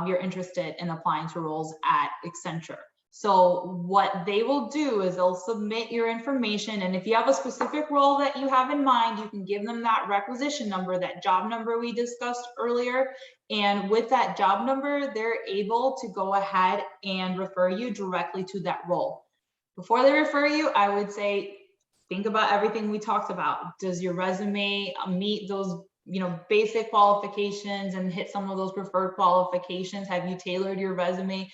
you're interested in applying to roles at Accenture. So what they will do is they'll submit your information, and if you have a specific role that you have in mind, you can give them that requisition number, that job number we discussed earlier, and with that job number, they're able to go ahead and refer you directly to that role. Before they refer you, I would say, think about everything we talked about. Does your resume meet those basic qualifications and hit some of those preferred qualifications? Have you tailored your resume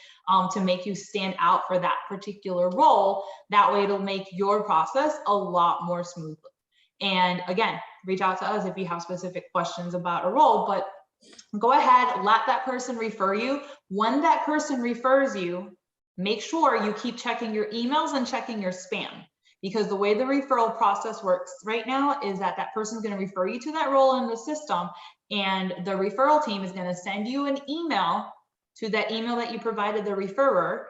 to make you stand out for that particular role? That way it'll make your process a lot more smoothly. And again, reach out to us if you have specific questions about a role, but go ahead, let that person refer you. When that person refers you, make sure you keep checking your emails and checking your spam. Because the way the referral process works right now is that that person's going to refer you to that role in the system, and the referral team is going to send you an email to that email that you provided the referrer,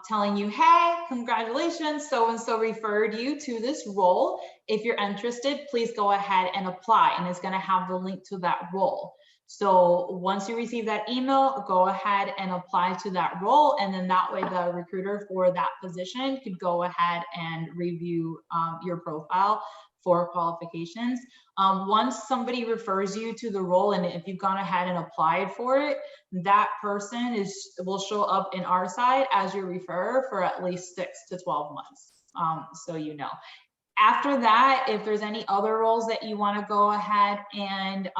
telling you, hey, congratulations, so-and-so referred you to this role. If you're interested, please go ahead and apply, and it's going to have the link to that role. So once you receive that email, go ahead and apply to that role. And then that way the recruiter for that position could go ahead and review your profile for qualifications. Once somebody refers you to the role, and if you've gone ahead and applied for it, that person will show up in our side as your referrer for at least 6 to 12 months. So you know. After that, if there's any other roles that you want to go ahead and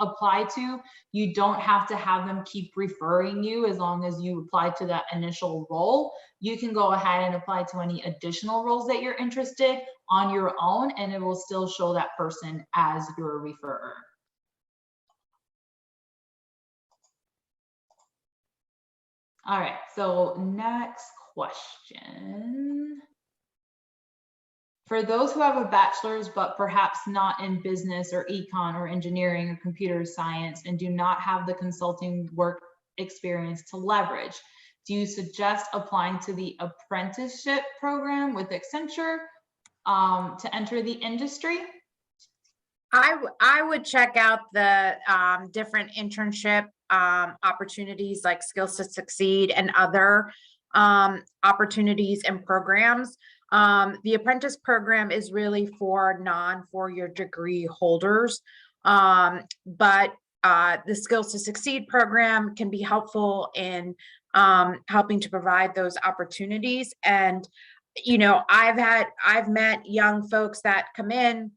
apply to, you don't have to have them keep referring you as long as you apply to that initial role. You can go ahead and apply to any additional roles that you're interested on your own, and it will still show that person as your referrer. All right, so next question. For those who have a bachelor's, but perhaps not in business or econ or engineering or computer science and do not have the consulting work experience to leverage, do you suggest applying to the apprenticeship program with Accenture to enter the industry? I would check out the different internship opportunities like Skills to Succeed and other opportunities and programs. The apprentice program is really for non-four-year degree holders, but the Skills to Succeed program can be helpful in helping to provide those opportunities. And I've met young folks that come in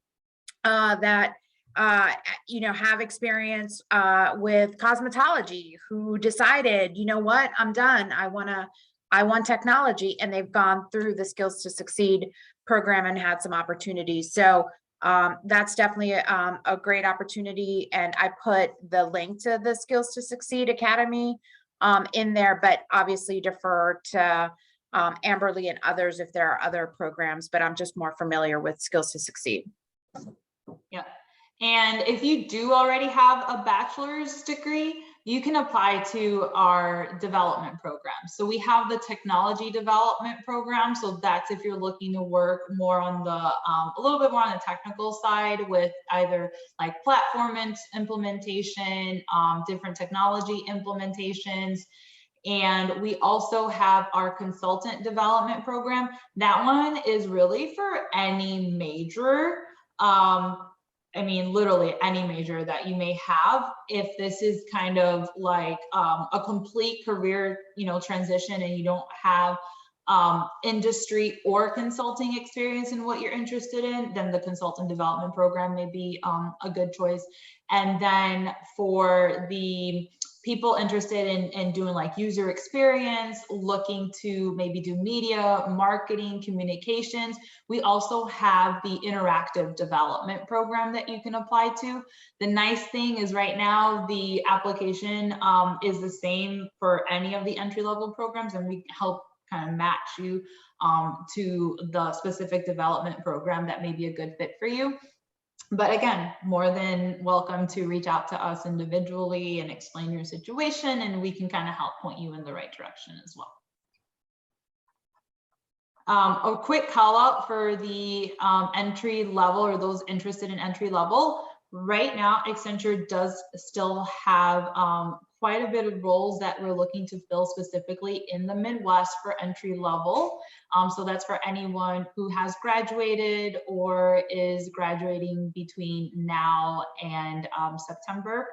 that have experience with cosmetology, who decided, you know what, I'm done. I want technology, and they've gone through the Skills to Succeed program and had some opportunities. So that's definitely a great opportunity. And I put the link to the Skills to Succeed Academy in there, but obviously defer to Amberly and others if there are other programs, but I'm just more familiar with Skills to Succeed. Yeah. And if you do already have a bachelor's degree, you can apply to our development program. So we have the technology development program. So that's if you're looking to work more on the, a little bit more on the technical side with either like platform implementation, different technology implementations. And we also have our consultant development program. That one is really for any major, I mean, literally any major that you may have. If this is kind of like a complete career, transition, and you don't have industry or consulting experience in what you're interested in, then the consultant development program may be a good choice. And then for the people interested in doing like user experience, looking to maybe do media, marketing, communications, we also have the interactive development program that you can apply to. The nice thing is right now, the application is the same for any of the entry-level programs, and we help kind of match you to the specific development program that may be a good fit for you. But again, more than welcome to reach out to us individually and explain your situation, and we can kind of help point you in the right direction as well. A quick call out for the entry level, or those interested in entry level. Right now, Accenture does still have quite a bit of roles that we're looking to fill specifically in the Midwest for entry level. So that's for anyone who has graduated or is graduating between now and September.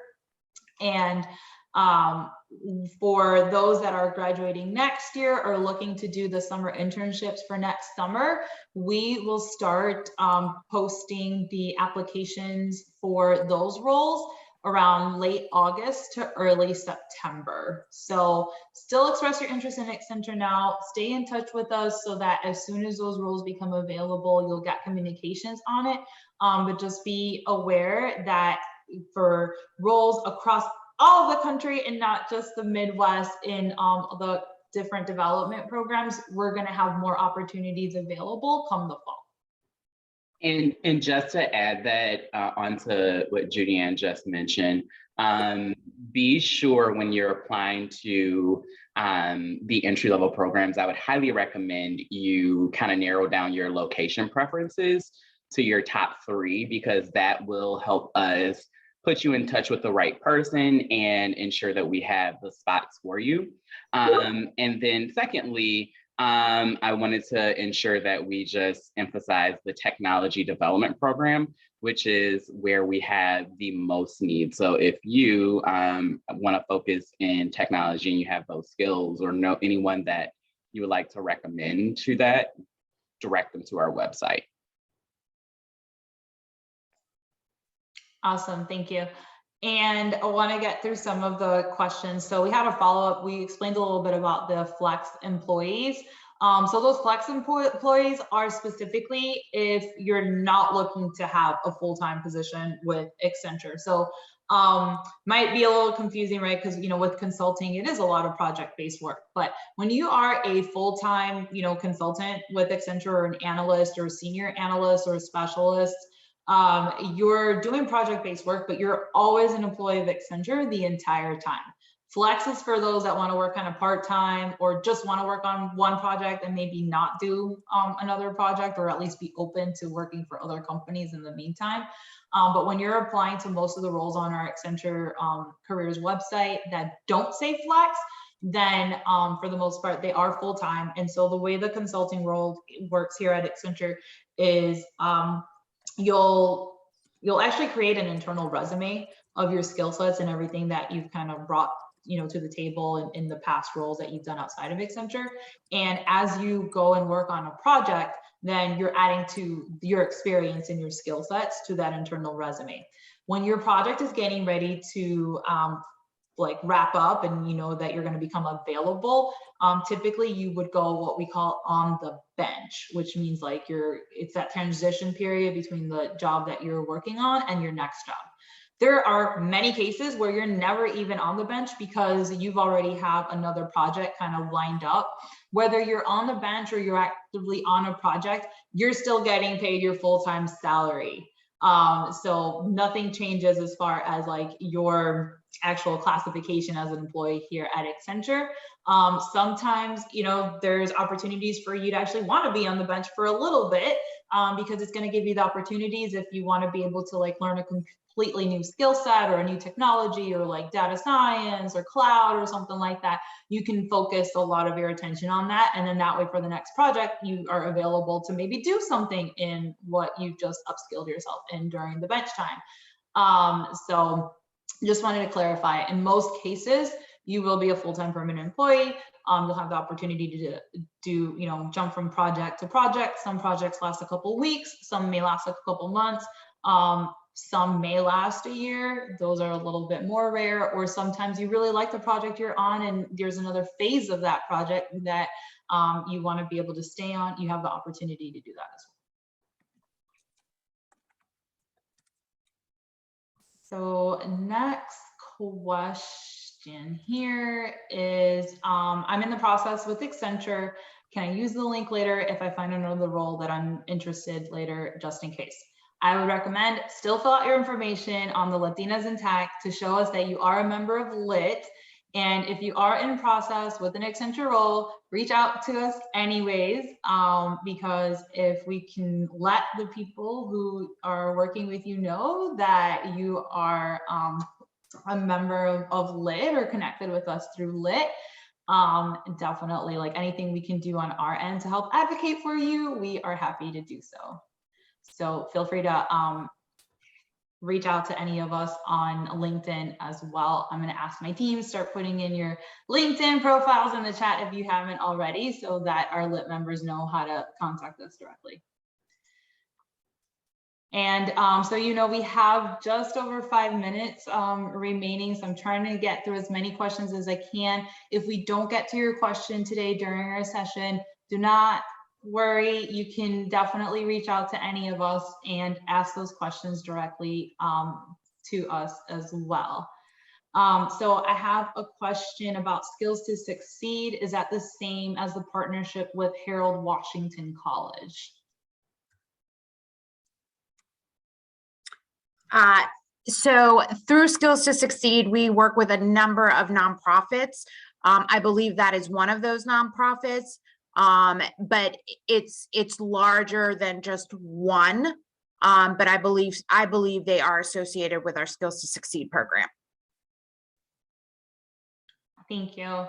And for those that are graduating next year or looking to do the summer internships for next summer, we will start posting the applications for those roles around late August to early September. So still express your interest in Accenture now. Stay in touch with us so that as soon as those roles become available, you'll get communications on it. But just be aware that for roles across all of the country and not just the Midwest in the different development programs, we're going to have more opportunities available come the fall. And just to add that onto what Judy Ann just mentioned, be sure when you're applying to the entry-level programs, I would highly recommend you kind of narrow down your location preferences to your top 3, because that will help us put you in touch with the right person and ensure that we have the spots for you. And then secondly, I wanted to ensure that we just emphasize the technology development program, which is where we have the most need. So if you want to focus in technology and you have those skills, or know anyone that you would like to recommend to that, direct them to our website. Awesome, thank you. And I want to get through some of the questions. So we had a follow-up. We explained a little bit about the flex employees. So those flex employees are specifically if you're not looking to have a full-time position with Accenture. So might be a little confusing, right? Because with consulting, it is a lot of project-based work. But when you are a full-time consultant with Accenture, or an analyst or a senior analyst or a specialist, you're doing project-based work, but you're always an employee of Accenture the entire time. Flex is for those that want to work kind of part-time, or just want to work on one project and maybe not do another project, or at least be open to working for other companies in the meantime. But when you're applying to most of the roles on our Accenture careers website that don't say flex, then for the most part, they are full-time. And so the way the consulting role works here at Accenture is you'll actually create an internal resume of your skill sets and everything that you've kind of brought to the table in the past roles that you've done outside of Accenture. And as you go and work on a project, then you're adding to your experience and your skill sets to that internal resume. When your project is getting ready to wrap up, and that you're going to become available, typically you would go what we call on the bench, which means it's that transition period between the job that you're working on and your next job. There are many cases where you're never even on the bench because you've already have another project kind of lined up. Whether you're on the bench or you're actively on a project, you're still getting paid your full-time salary. So nothing changes as far as like your actual classification as an employee here at Accenture. Sometimes, you know, there's opportunities for you to actually want to be on the bench for a little bit, because it's going to give you the opportunities if you want to be able to like learn a completely new skill set or a new technology or like data science or cloud or something like that. You can focus a lot of your attention on that. And then that way for the next project, you are available to maybe do something in what you've just upskilled yourself in during the bench time. So just wanted to clarify, in most cases, you will be a full-time permanent employee. You'll have the opportunity to do, you know, jump from project to project. Some projects last a couple weeks, some may last a couple months, some may last a year. Those are a little bit more rare, or sometimes you really like the project you're on and there's another phase of that project that you want to be able to stay on. You have the opportunity to do that as well. So next question here is, I'm in the process with Accenture. Can I use the link later if I find another role that I'm interested later, just in case? I would recommend still fill out your information on the Latinas Intact to show us that you are a member of LIT. And if you are in process with an Accenture role, reach out to us anyways, because if we can let the people who are working with you know that you are a member of LIT or connected with us through LIT, definitely like anything we can do on our end to help advocate for you, we are happy to do so. So feel free to reach out to any of us on LinkedIn as well. I'm going to ask my team, start putting in your LinkedIn profiles in the chat if you haven't already, so that our LIT members know how to contact us directly. And so, you know, we have just over 5 minutes remaining. So I'm trying to get through as many questions as I can. If we don't get to your question today during our session, do not worry. You can definitely reach out to any of us and ask those questions directly to us as well. So I have a question about Skills to Succeed. Is that the same as the partnership with Harold Washington College? So through Skills to Succeed, we work with a number of nonprofits. I believe that is one of those nonprofits, but it's larger than just one. But I believe they are associated with our Skills to Succeed program. Thank you.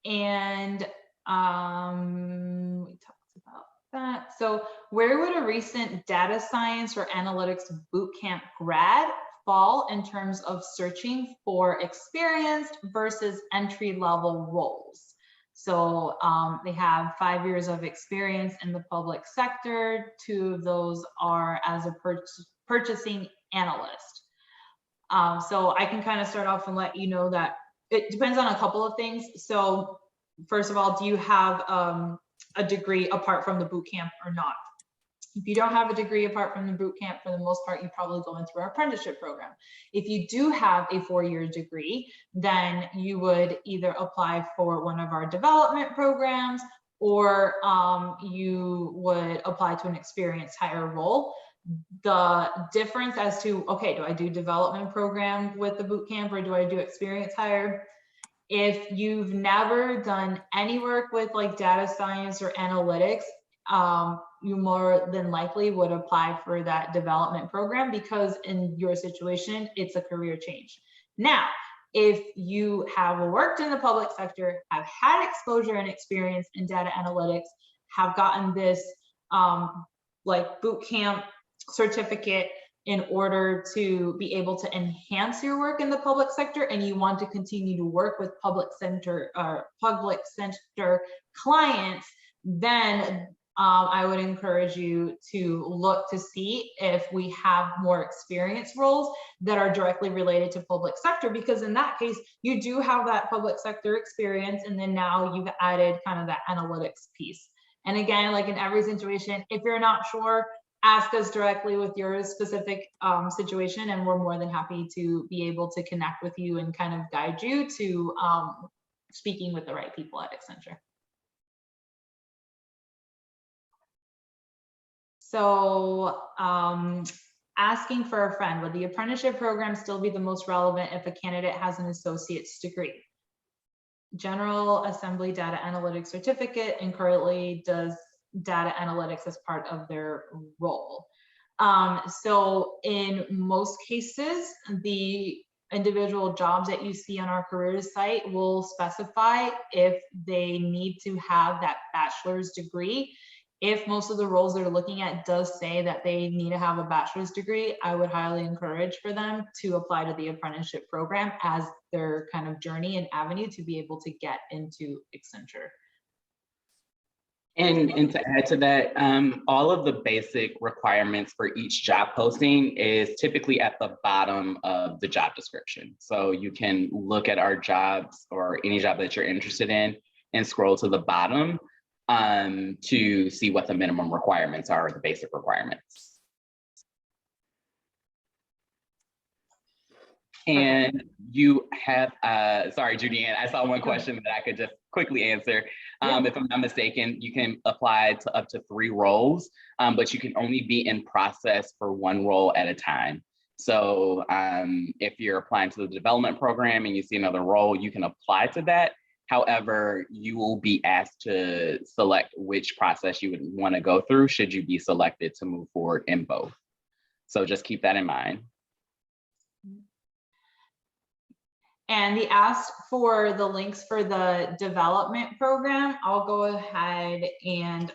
And we talked about that. So where would a recent data science or analytics bootcamp grad fall in terms of searching for experienced versus entry-level roles? So they have 5 years of experience in the public sector. 2 of those are as a purchasing analyst. So I can kind of start off and let you know that it depends on a couple of things. So first of all, do you have a degree apart from the boot camp or not? If you don't have a degree apart from the boot camp, for the most part, you probably go into our apprenticeship program. If you do have a 4-year degree, then you would either apply for one of our development programs, or you would apply to an experienced hire role. The difference as to, okay, do I do development program with the boot camp or do I do experience hire? If you've never done any work with like data science or analytics, you more than likely would apply for that development program, because in your situation, it's a career change. Now, if you have worked in the public sector, have had exposure and experience in data analytics, have gotten this like boot camp certificate in order to be able to enhance your work in the public sector, and you want to continue to work with public sector clients, then I would encourage you to look to see if we have more experienced roles that are directly related to public sector, because in that case, you do have that public sector experience, and then now you've added kind of that analytics piece. And again, like in every situation, if you're not sure, ask us directly with your specific situation, and we're more than happy to be able to connect with you and kind of guide you to speaking with the right people at Accenture. So asking for a friend, would the apprenticeship program still be the most relevant if a candidate has an associate's degree? General Assembly Data Analytics Certificate, and currently does data analytics as part of their role. So in most cases, the individual jobs that you see on our careers site will specify if they need to have that bachelor's degree. If most of the roles they're looking at does say that they need to have a bachelor's degree, I would highly encourage for them to apply to the apprenticeship program as their kind of journey and avenue to be able to get into Accenture. And to add to that, all of the basic requirements for each job posting is typically at the bottom of the job description. So you can look at our jobs or any job that you're interested in and scroll to the bottom to see what the minimum requirements are, the basic requirements. And you have, sorry, Judy Ann, I saw one question that I could just quickly answer. If I'm not mistaken, you can apply to up to 3 roles, but you can only be in process for 1 role at a time. So if you're applying to the development program and you see another role, you can apply to that. However, you will be asked to select which process you would want to go through should you be selected to move forward in both. So just keep that in mind. And the ask for the links for the development program, I'll go ahead and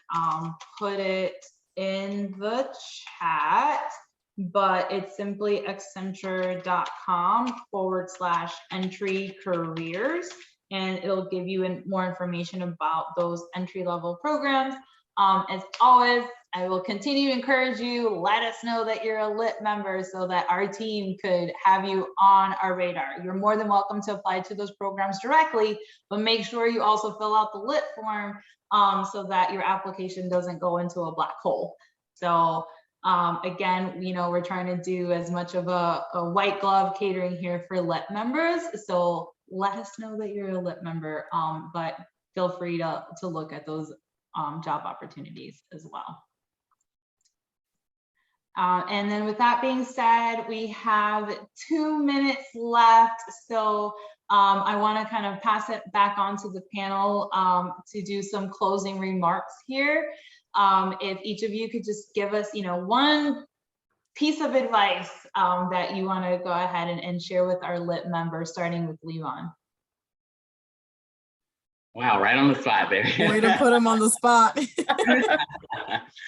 put it in the chat, but it's simply accenture.com/entry careers. And it'll give you more information about those entry-level programs. As always, I will continue to encourage you, let us know that you're a LIT member so that our team could have you on our radar. You're more than welcome to apply to those programs directly, but make sure you also fill out the LIT form so that your application doesn't go into a black hole. So again, you know, we're trying to do as much of a white glove catering here for LIT members. So let us know that you're a LIT member, but feel free to look at those job opportunities as well. And then with that being said, we have 2 minutes left. So I want to kind of pass it back on to the panel to do some closing remarks here. If each of you could just give us, you know, one piece of advice that you want to go ahead and share with our LIT members, starting with Levon. Wow, right on the spot there. Way to put him on the spot.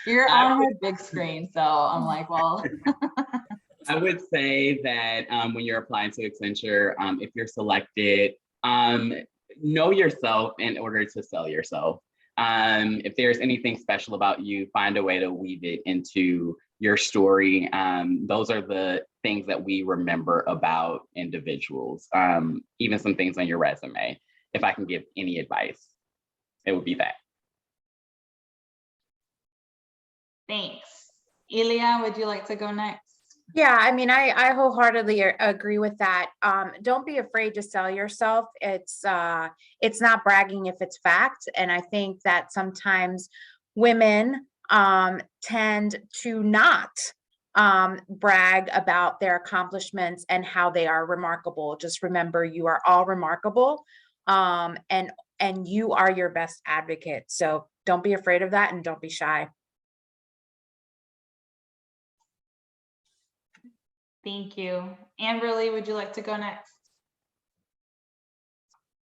You're on my big screen, so I'm like, well. I would say that when you're applying to Accenture, if you're selected, know yourself in order to sell yourself. If there's anything special about you, find a way to weave it into your story. Those are the things that we remember about individuals, even some things on your resume. If I can give any advice, it would be that. Thanks. Elia, would you like to go next? Yeah, I mean, I wholeheartedly agree with that. Don't be afraid to sell yourself. It's not bragging if it's fact. And I think that sometimes women tend to not brag about their accomplishments and how they are remarkable. Just remember, you are all remarkable, and you are your best advocate. So don't be afraid of that and don't be shy. Thank you. Amberly, would you like to go next?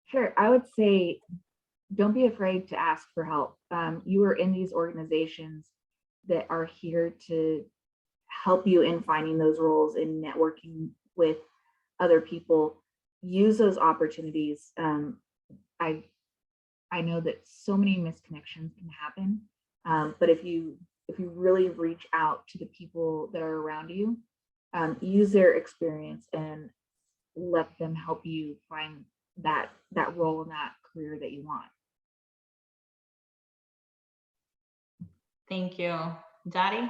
Sure. I would say, don't be afraid to ask for help. You are in these organizations that are here to help you in finding those roles and networking with other people. Use those opportunities. I know that so many misconnections can happen, but if you really reach out to the people that are around you, use their experience and let them help you find that role in that career that you want. Thank you. Dottie?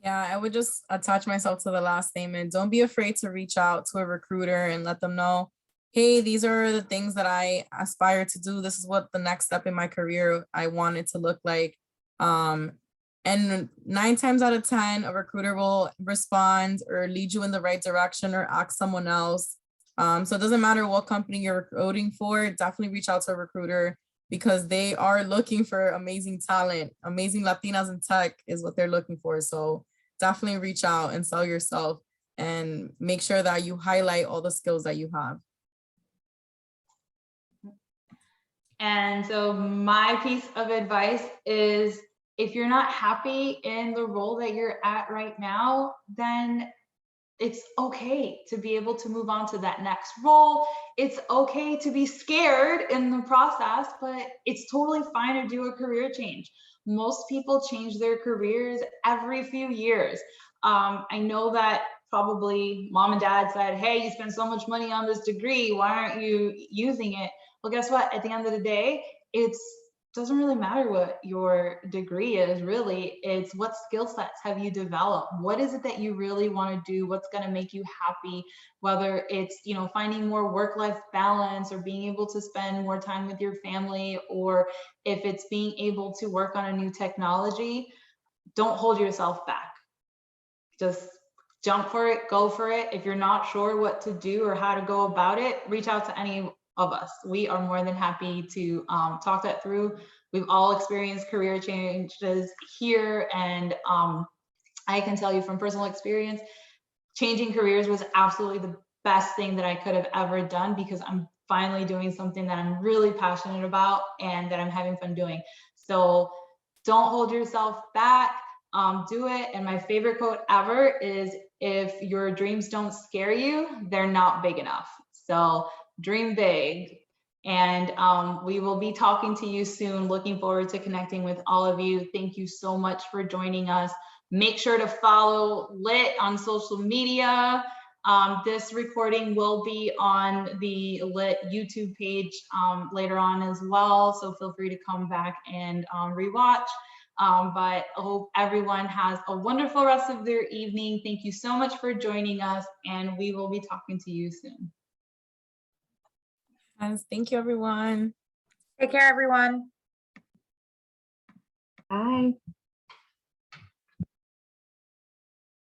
Yeah, I would just attach myself to the last statement. Don't be afraid to reach out to a recruiter and let them know, hey, these are the things that I aspire to do. This is what the next step in my career I want it to look like. And 9 times out of 10, a recruiter will respond or lead you in the right direction or ask someone else. So it doesn't matter what company you're recruiting for, definitely reach out to a recruiter because they are looking for amazing talent. Amazing Latinas in tech is what they're looking for. So definitely reach out and sell yourself and make sure that you highlight all the skills that you have. And so my piece of advice is if you're not happy in the role that you're at right now, then it's okay to be able to move on to that next role. It's okay to be scared in the process, but it's totally fine to do a career change. Most people change their careers every few years. I know that probably mom and dad said, hey, you spend so much money on this degree, why aren't you using it? Well, guess what? At the end of the day, it doesn't really matter what your degree is, really. It's what skill sets have you developed? What is it that you really want to do? What's going to make you happy? Whether it's, you know, finding more work-life balance or being able to spend more time with your family, or if it's being able to work on a new technology, don't hold yourself back. Just jump for it, go for it. If you're not sure what to do or how to go about it, reach out to any of us. We are more than happy to talk that through. We've all experienced career changes here, and I can tell you from personal experience, changing careers was absolutely the best thing that I could have ever done, because I'm finally doing something that I'm really passionate about and that I'm having fun doing. So don't hold yourself back. Do it. And my favorite quote ever is, if your dreams don't scare you, they're not big enough. So dream big. And we will be talking to you soon. Looking forward to connecting with all of you. Thank you so much for joining us. Make sure to follow Lit on social media. This recording will be on the Lit YouTube page later on as well. So feel free to come back and rewatch. But I hope everyone has a wonderful rest of their evening. Thank you so much for joining us, and we will be talking to you soon. Yes, thank you, everyone. Take care, everyone. Bye.